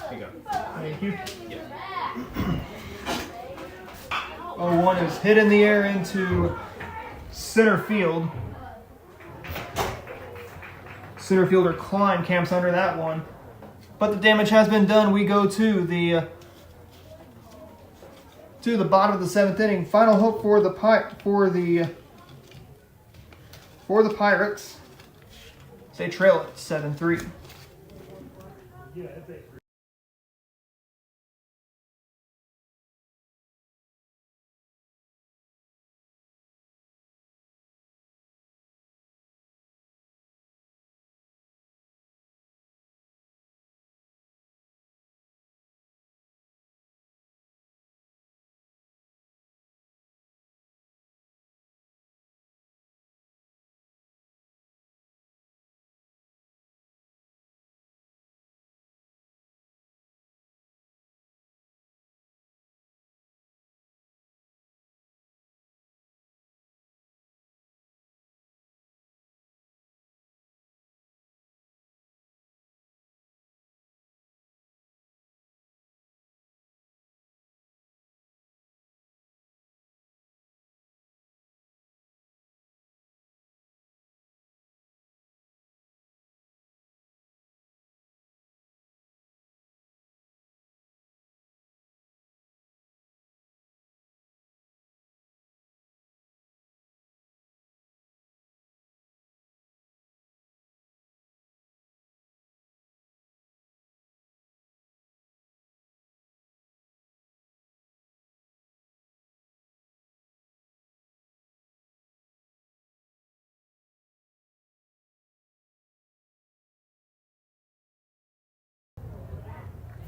There you go.
Thank you.
Yeah.
0-1 is hit in the air into center field. Center fielder Klein camps under that one. But the damage has been done. We go to the bottom of the 7th inning. Final hope for the Pirates. They trail it 7-3.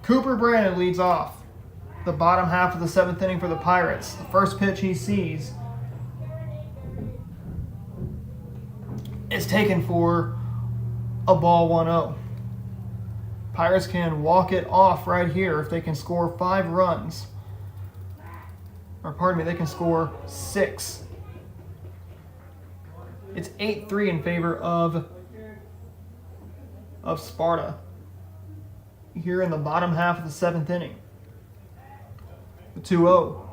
Cooper Brandon leads off the bottom half of the 7th inning for the Pirates. The first pitch he sees is taken for a ball 1-0. Pirates can walk it off right here if they can score 5 runs. Or pardon me, they can score 6. It's 8-3 in favor of Sparta here in the bottom half of the 7th inning. The 2-0.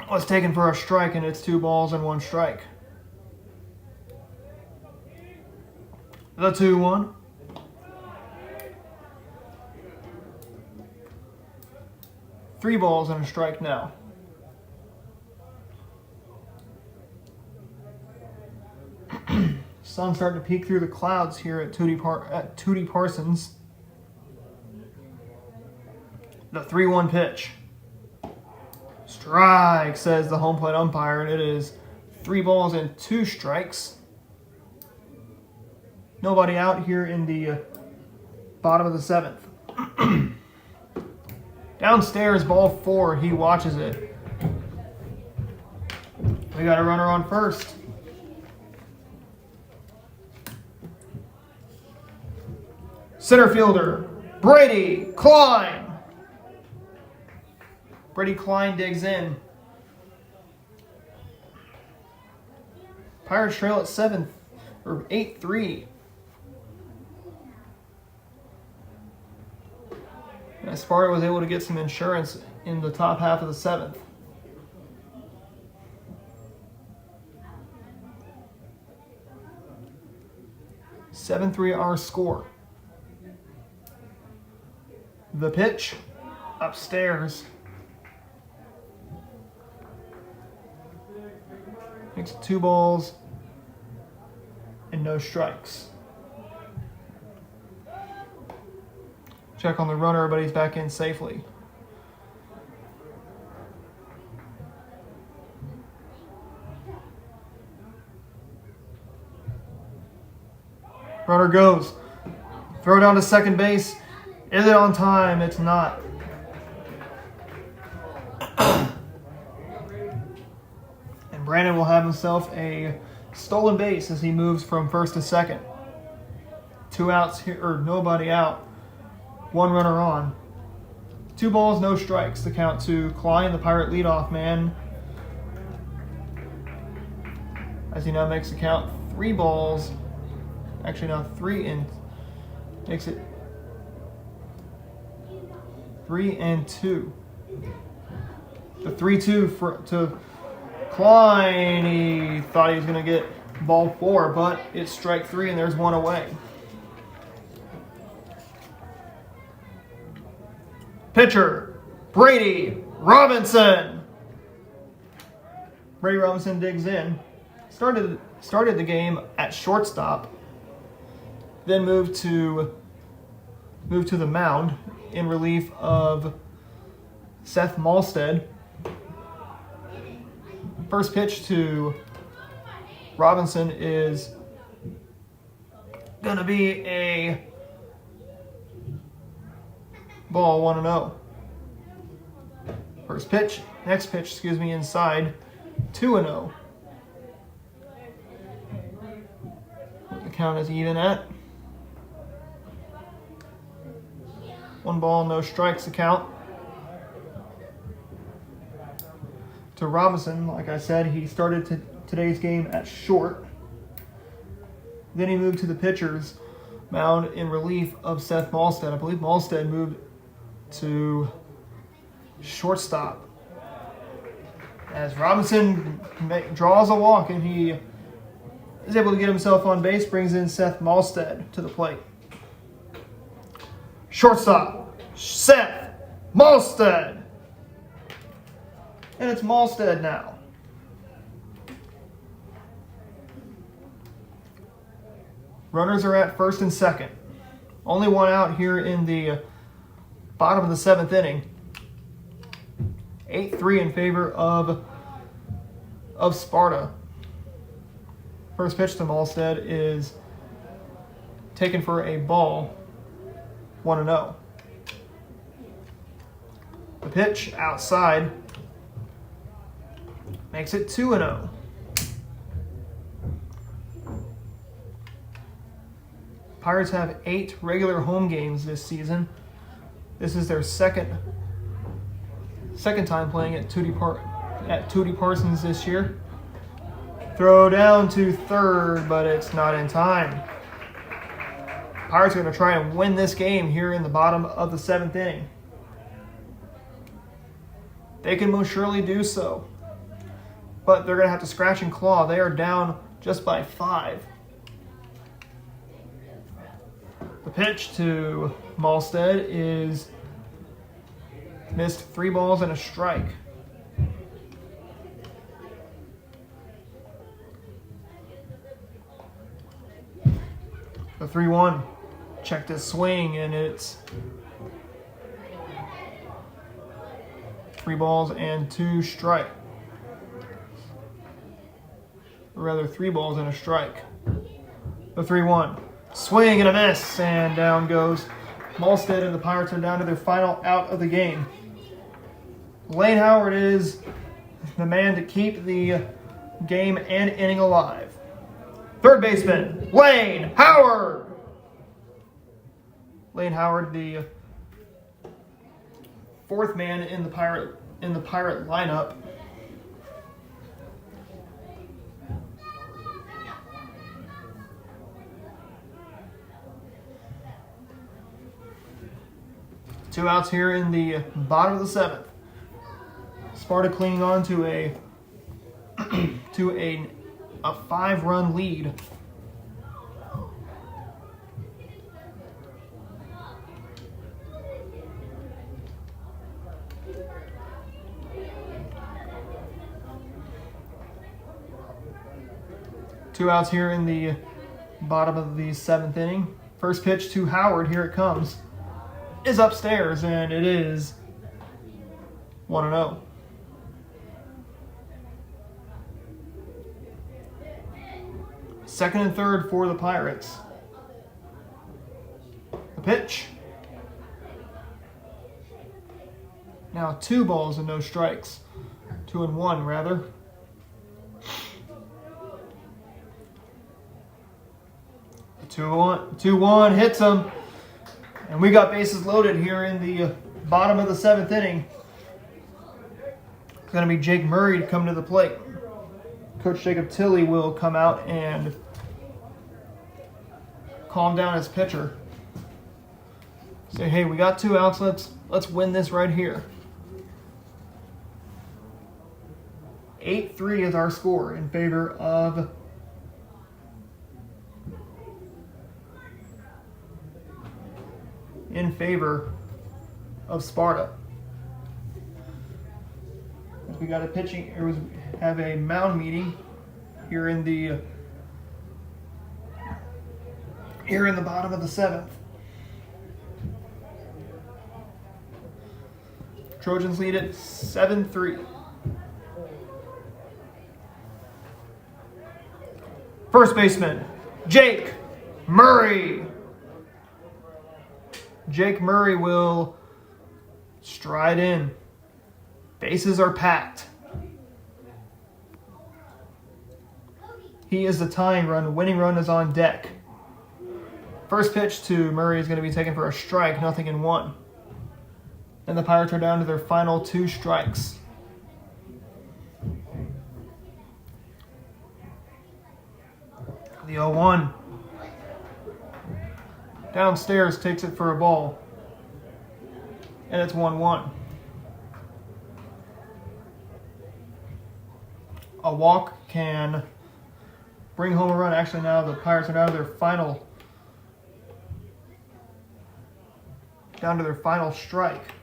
Was taken for a strike, and it's 2 balls and 1 strike. The 2-1. Three balls and a strike now. Sun's starting to peek through the clouds here at Tootie Parsons. The 3-1 pitch. Strike, says the home plate umpire, and it is 3 balls and 2 strikes. Nobody out here in the bottom of the 7th. Downstairs, ball 4. He watches it. We got a runner on first. Center fielder, Brady Klein. Brady Klein digs in. Pirates trail at 8-3. And Sparta was able to get some insurance in the top half of the 7th. Our score. The pitch upstairs. Makes 2 balls and no strikes. Check on the runner, but he's back in safely. Runner goes. Throw down to second base. Is it on time? It's not. And Brandon will have himself a stolen base as he moves from first to second. 2 outs here, or nobody out. 1 runner on. 2 balls, no strikes. The count to Klein, the Pirate leadoff man, as he now makes the count 3 balls. Actually, now 3 and makes it 3-2. The 3-2 to Klein. He thought he was going to get ball 4, but it's strike 3, and there's 1 away. Pitcher, Brady Robinson. Brady Robinson digs in. Started the game at shortstop. Then moved to the mound in relief of Seth Malstead. First pitch to Robinson is going to be a ball, 1-0. Next pitch, inside, 2-0. The count is even at 1 ball, no strikes. The count to Robinson. Like I said, he started today's game at short. Then he moved to the pitcher's mound in relief of Seth Malstead. I believe Malstead moved to shortstop. As Robinson draws a walk and he is able to get himself on base, brings in Seth Malstead to the plate. Shortstop, Seth Malstead. And it's Malstead now. Runners are at first and second. Only 1 out here in the bottom of the 7th inning. 8-3 in favor of Sparta. First pitch to Malstead is taken for a ball, 1-0. The pitch outside makes it 2-0. Pirates have 8 regular home games this season. This is their second time playing at Tootie Parsons this year. Throw down to third, but it's not in time. Pirates are going to try and win this game here in the bottom of the 7th inning. They can most surely do so, but they're going to have to scratch and claw. They are down just by 5. The pitch to Malstead is missed, 3 balls and a strike. The 3-1 checked his swing, and it's 3 balls and 2 strike. Or rather, 3 balls and a strike. The 3-1. Swing and a miss, and down goes Malstead, and the Pirates are down to their final out of the game. Lane Howard is the man to keep the game and inning alive. Third baseman, Lane Howard. Lane Howard, the 4th man in the Pirate lineup. Two outs here in the bottom of the 7th. Sparta clinging on to a 5-run lead. Two outs here in the bottom of the 7th inning. First pitch to Howard, here it comes, is upstairs, and it is 1-0. Second and third for the Pirates. The pitch. Now 2 balls and no strikes. 2-1 rather. The 2-1 hits him. And we got bases loaded here in the bottom of the 7th inning. It's going to be Jake Murray to come to the plate. Coach Jacob Tilley will come out and calm down his pitcher. Say, hey, we got 2 outs. Let's win this right here. 8-3 is our score in favor of Sparta. We got have a mound meeting here in the bottom of the 7th. Trojans lead it 7-3. First baseman, Jake Murray. Jake Murray will stride in. Bases are packed. He is the tying run. The winning run is on deck. First pitch to Murray is going to be taken for a strike, 0-1. And the Pirates are down to their final 2 strikes. The 0-1. Downstairs takes it for a ball. And it's 1-1. A walk can bring home a run. Actually, now the Pirates are down to their final strike.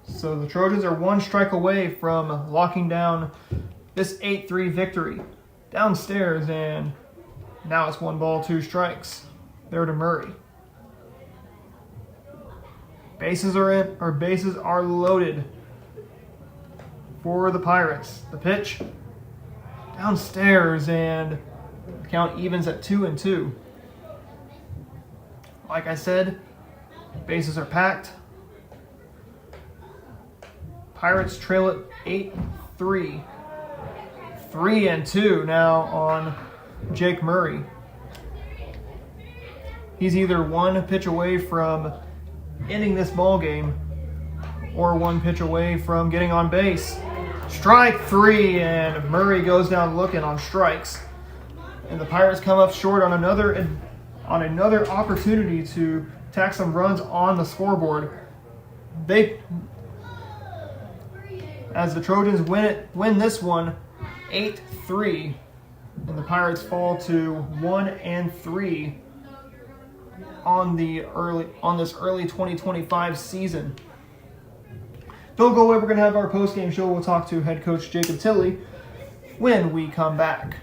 So the Trojans are 1 strike away from locking down this 8-3 victory. Downstairs, and now it's 1 ball, 2 strikes. There to Murray. Bases are loaded for the Pirates. The pitch downstairs, and the count evens at 2-2. Like I said, bases are packed. Pirates trail it 8-3. 3-2 now on Jake Murray. He's either 1 pitch away from ending this ball game or 1 pitch away from getting on base. Strike 3, and Murray goes down looking on strikes. And the Pirates come up short on another opportunity to tack some runs on the scoreboard. As the Trojans win this one 8-3, and the Pirates fall to 1-3 on this early 2025 season. Don't go away. We're going to have our post-game show. We'll talk to head coach Jacob Tilley when we come back.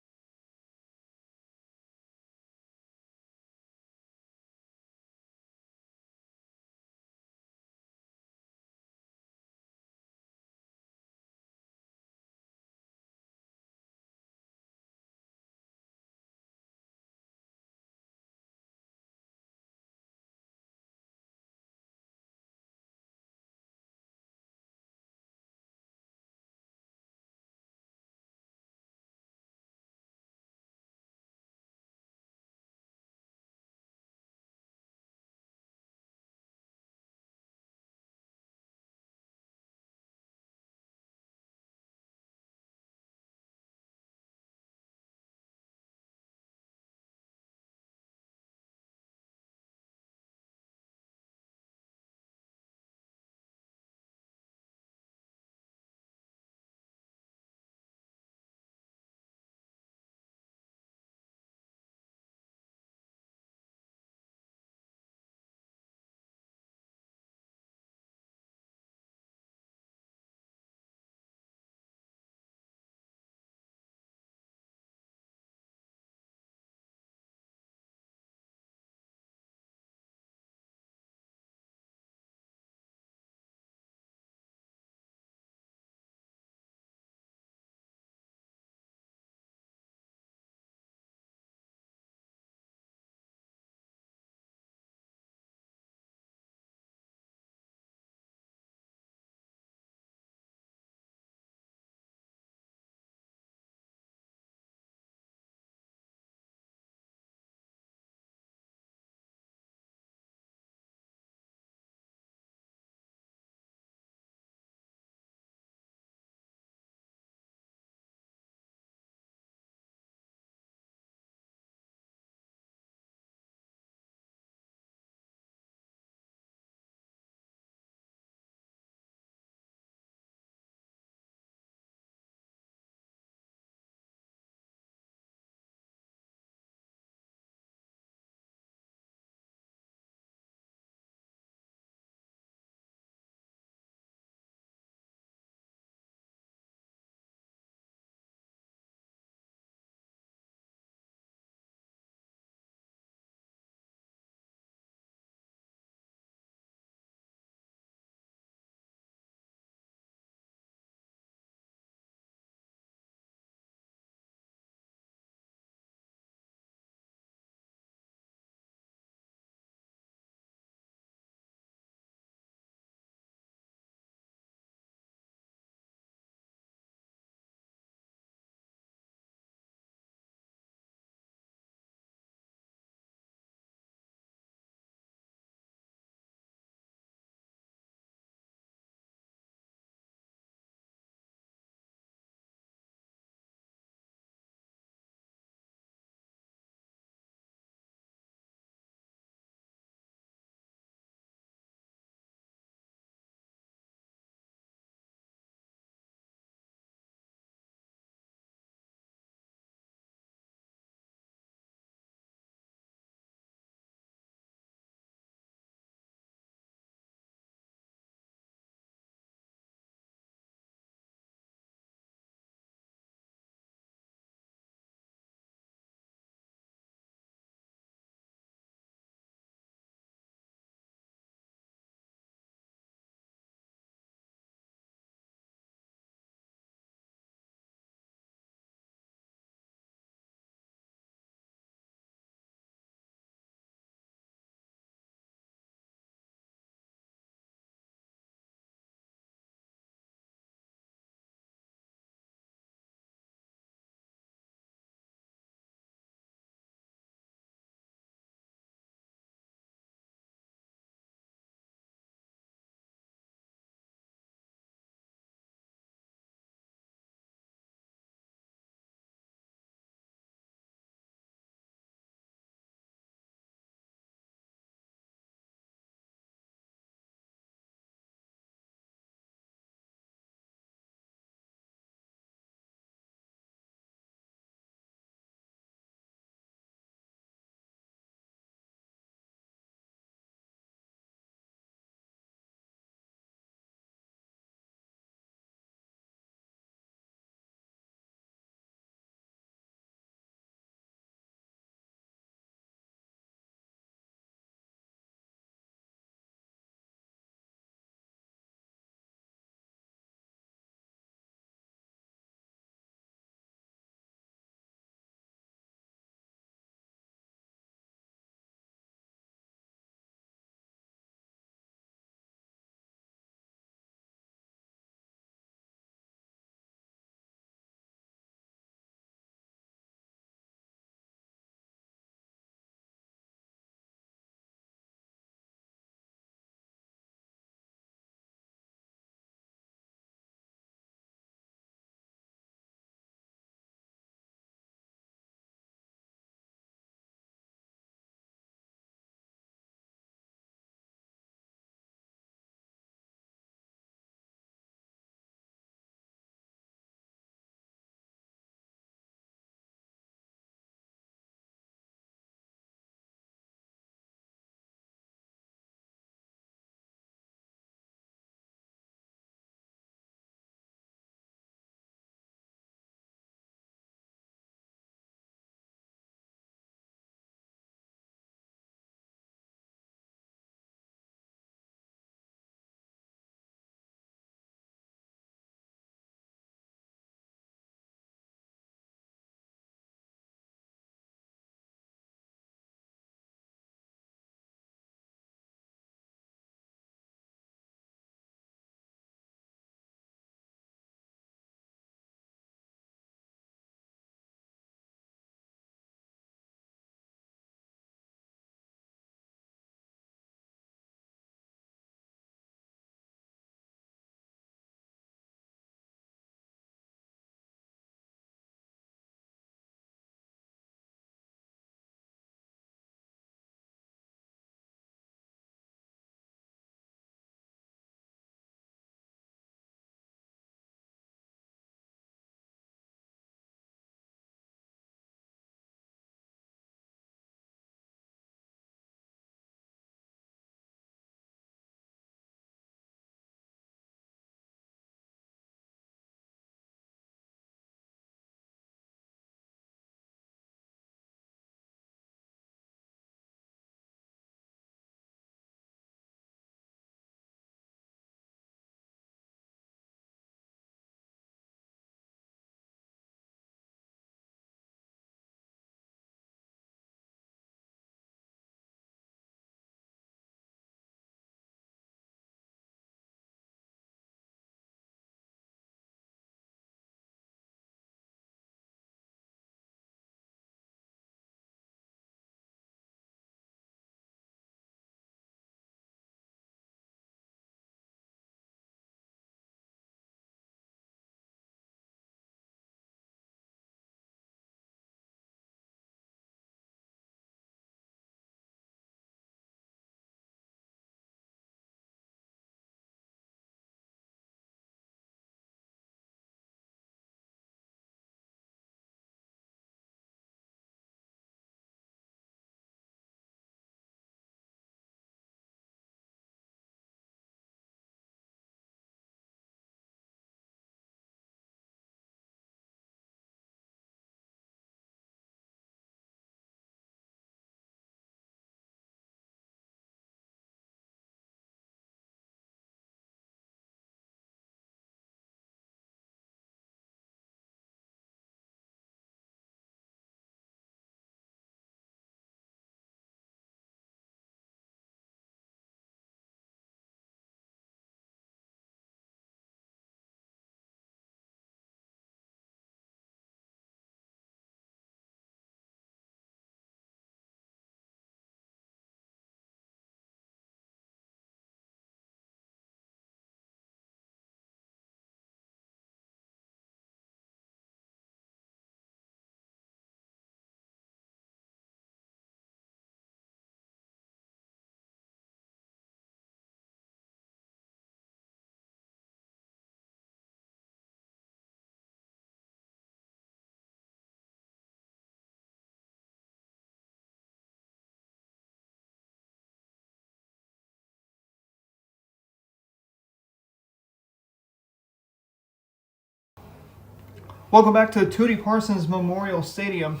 Welcome back to Tootie Parsons Memorial Stadium.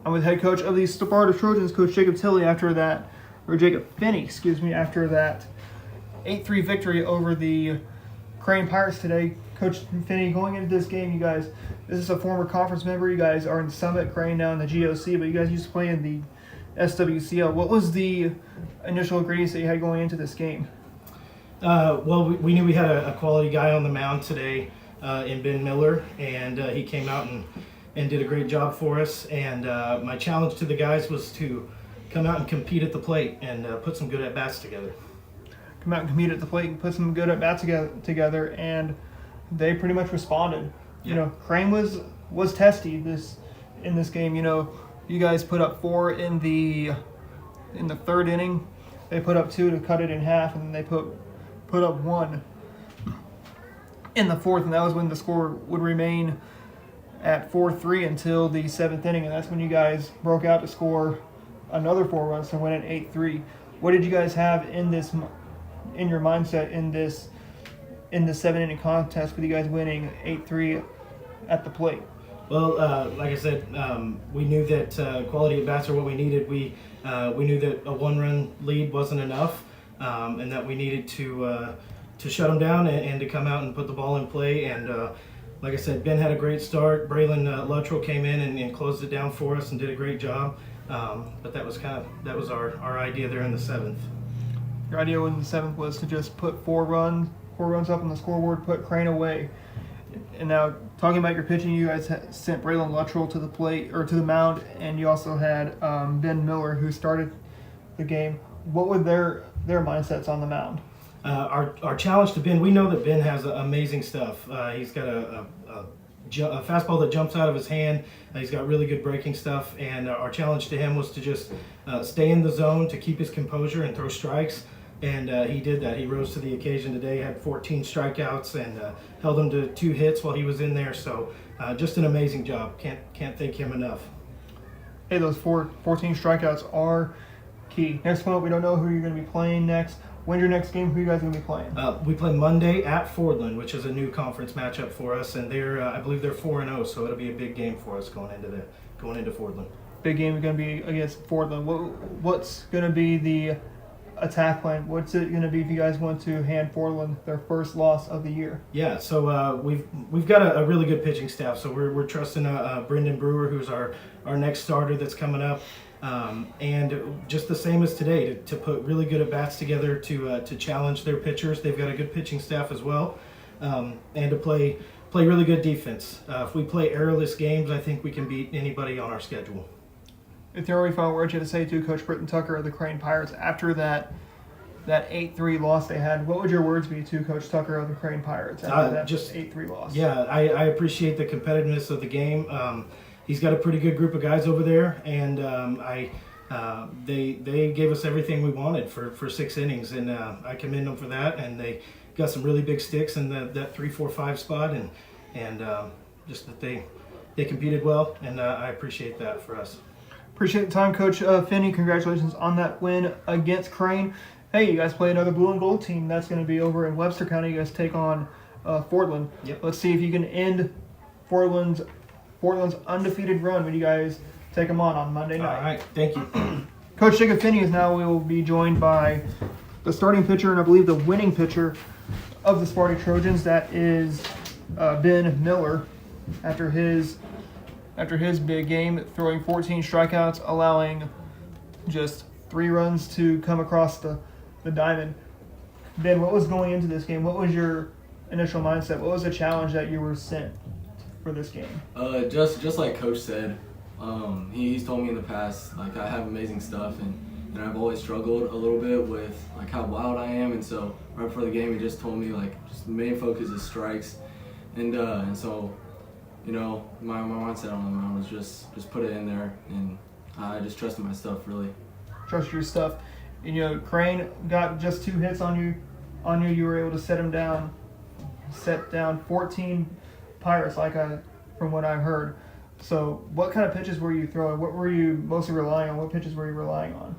I'm with head coach of the Sparta Trojans, Coach Jacob Finney, after that 8-3 victory over the Crane Pirates today. Coach Finney, going into this game, this is a former conference member. You guys are in Summit, Crane now in the GOC, but you guys used to play in the SWCL. What was the initial ingredients that you had going into this game?
Well, we knew we had a quality guy on the mound today in Ben Miller, and he came out and did a great job for us. And my challenge to the guys was to come out and compete at the plate and put some good at-bats together.
Come out and compete at the plate and put some good at-bats together, and they pretty much responded.
Yeah.
You know, Crane was testy in this game. You know, you guys put up 4 in the third inning. They put up 2 to cut it in half, and then they put up 1 in the fourth, and that was when the score would remain at 4-3 until the 7th inning, and that's when you guys broke out to score another 4 runs to win at 8-3. What did you guys have in your mindset in this 7-inning contest with you guys winning 8-3 at the plate?
Well, like I said, we knew that quality at-bats are what we needed. We knew that a 1-run lead wasn't enough, and that we needed to shut them down and to come out and put the ball in play. And like I said, Ben had a great start. Braylon Luttrell came in and closed it down for us and did a great job. But that was our idea there in the 7th.
Your idea in the 7th was to just put 4 runs up on the scoreboard, put Crane away. And now, talking about your pitching, you guys sent Braylon Luttrell to the plate or to the mound, and you also had Ben Miller, who started the game. What were their mindsets on the mound?
Our challenge to Ben, we know that Ben has amazing stuff. He's got a fastball that jumps out of his hand. He's got really good breaking stuff, and our challenge to him was to just stay in the zone, to keep his composure and throw strikes. And he did that. He rose to the occasion today, had 14 strikeouts, and held him to 2 hits while he was in there. So just an amazing job. Can't thank him enough.
Hey, those 14 strikeouts are key. Next one up, we don't know who you're going to be playing next. When's your next game? Who are you guys going to be playing?
We play Monday at Fordland, which is a new conference matchup for us, and I believe they're 4-0, so it'll be a big game for us going into Fordland.
Big game is going to be against Fordland. What's going to be the attack plan? What's it going to be if you guys want to hand Fordland their first loss of the year?
Yeah, so we've got a really good pitching staff. So we're trusting Brendan Brewer, who's our next starter that's coming up. And just the same as today, to put really good at-bats together to challenge their pitchers. They've got a good pitching staff as well, and to play really good defense. If we play errorless games, I think we can beat anybody on our schedule.
If there are any final words you had to say to Coach Britton Tucker of the Crane Pirates after that 8-3 loss they had, what would your words be to Coach Tucker of the Crane Pirates after that 8-3 loss?
Yeah, I appreciate the competitiveness of the game. He's got a pretty good group of guys over there, and they gave us everything we wanted for 6 innings, and I commend them for that. And they got some really big sticks in that 3-4-5 spot, and just that they competed well, and I appreciate that for us.
Appreciate the time, Coach Finney. Congratulations on that win against Crane. Hey, you guys play another blue and gold team. That's going to be over in Webster County. You guys take on Fordland.
Yep.
Let's see if you can end Fordland's undefeated run when you guys take them on Monday night.
All right, thank you.
Coach Jacob Finney is now. We will be joined by the starting pitcher and I believe the winning pitcher of the Sparta Trojans. That is Ben Miller. After his big game, throwing 14 strikeouts, allowing just 3 runs to come across the diamond. Ben, what was going into this game? What was your initial mindset? What was the challenge that you were sent for this game?
Just like Coach said, he's told me in the past, like, I have amazing stuff, and I've always struggled a little bit with like how wild I am, and so right before the game he just told me like just the main focus is strikes, and so you know my mindset on the mound was just put it in there, and I just trusted my stuff really. Trust
your stuff. And, you know, Crane got just 2 hits on you. You were able to set down 14 Pirates, from what I've heard. So what kind of pitches were you throwing? What were you mostly relying on? What pitches were you relying on?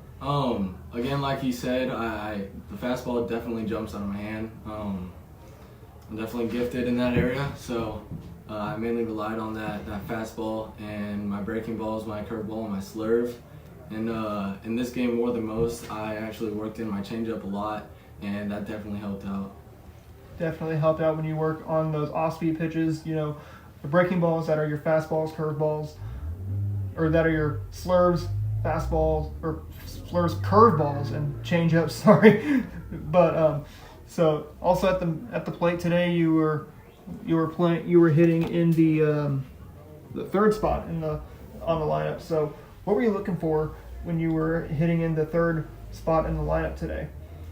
Again, like he said, the fastball definitely jumps out of my hand. I'm definitely gifted in that area, so I mainly relied on that fastball and my breaking balls, my curveball, and my slurve. And in this game, more than most, I actually worked in my changeup a lot, and that definitely helped out.
Definitely helped out when you work on those off-speed pitches. You know, the breaking balls that are your fastballs, curveballs, or that are your slurves, fastballs, or slurves, curveballs, and changeups. Sorry, but so also at the plate today, you were hitting in the third spot on the lineup. So what were you looking for when you were hitting in the third spot in the lineup today?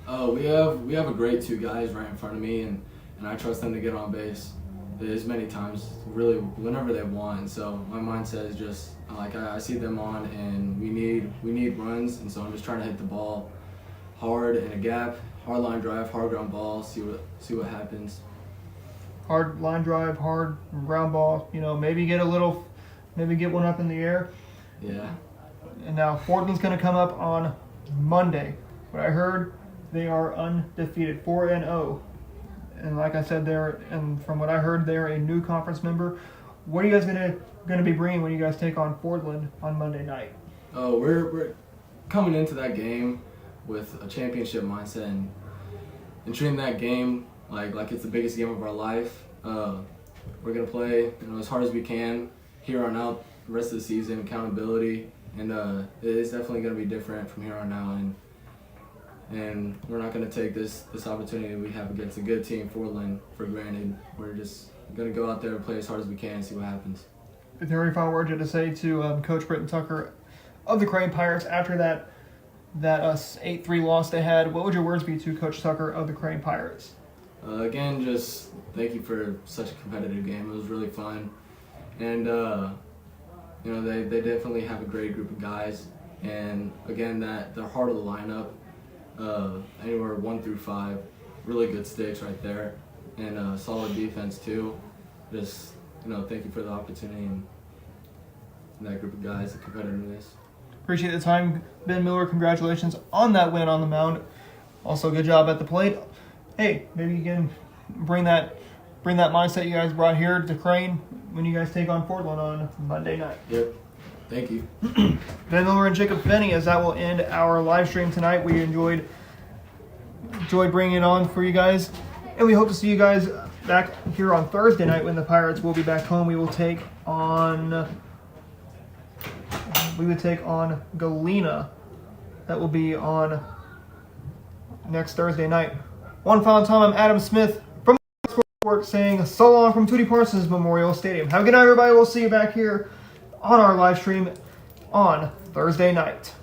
We have a great two guys right in front of me, and I trust them to get on base as many times, really, whenever they want. And so my mindset is just like I see them on, and we need runs, and so I'm just trying to hit the ball hard in a gap, hard line drive, hard ground ball, see what happens.
Hard line drive, hard ground ball. You know, maybe get one up in the air.
Yeah.
And now Fordland's going to come up on Monday. What I heard, they are undefeated, 4-0. And like I said, from what I heard, they're a new conference member. What are you guys going to be bringing when you guys take on Fordland on Monday night?
Oh, we're coming into that game with a championship mindset and treating that game like it's the biggest game of our life. We're gonna play as hard as we can here on out the rest of the season, accountability, and it is definitely gonna be different from here on out. And we're not gonna take this opportunity we have against a good team, Fordland, for granted. We're just gonna go out there and play as hard as we can and see what happens.
Is there any final words you have to say to Coach Britton Tucker of the Crane Pirates after that 8-3 loss they had? What would your words be to Coach Tucker of the Crane Pirates?
Again, just thank you for such a competitive game. It was really fun, and they definitely have a great group of guys. And again, they're heart of the lineup, anywhere 1 through 5, really good sticks right there, and solid defense too. Just thank you for the opportunity and that group of guys, the competitiveness.
Appreciate the time, Ben Miller. Congratulations on that win on the mound. Also, good job at the plate. Hey, maybe you can bring that mindset you guys brought here to Crane when you guys take on Fordland on Monday night.
Yep. Thank you.
Ben Miller and Jacob Finney, as that will end our live stream tonight. We enjoyed bringing it on for you guys, and we hope to see you guys back here on Thursday night when the Pirates will be back home. We would take on Galena. That will be on next Thursday night. One final time, I'm Adam Smith from Sports Network saying so long from Tootie Parsons Memorial Stadium. Have a good night, everybody. We'll see you back here on our live stream on Thursday night.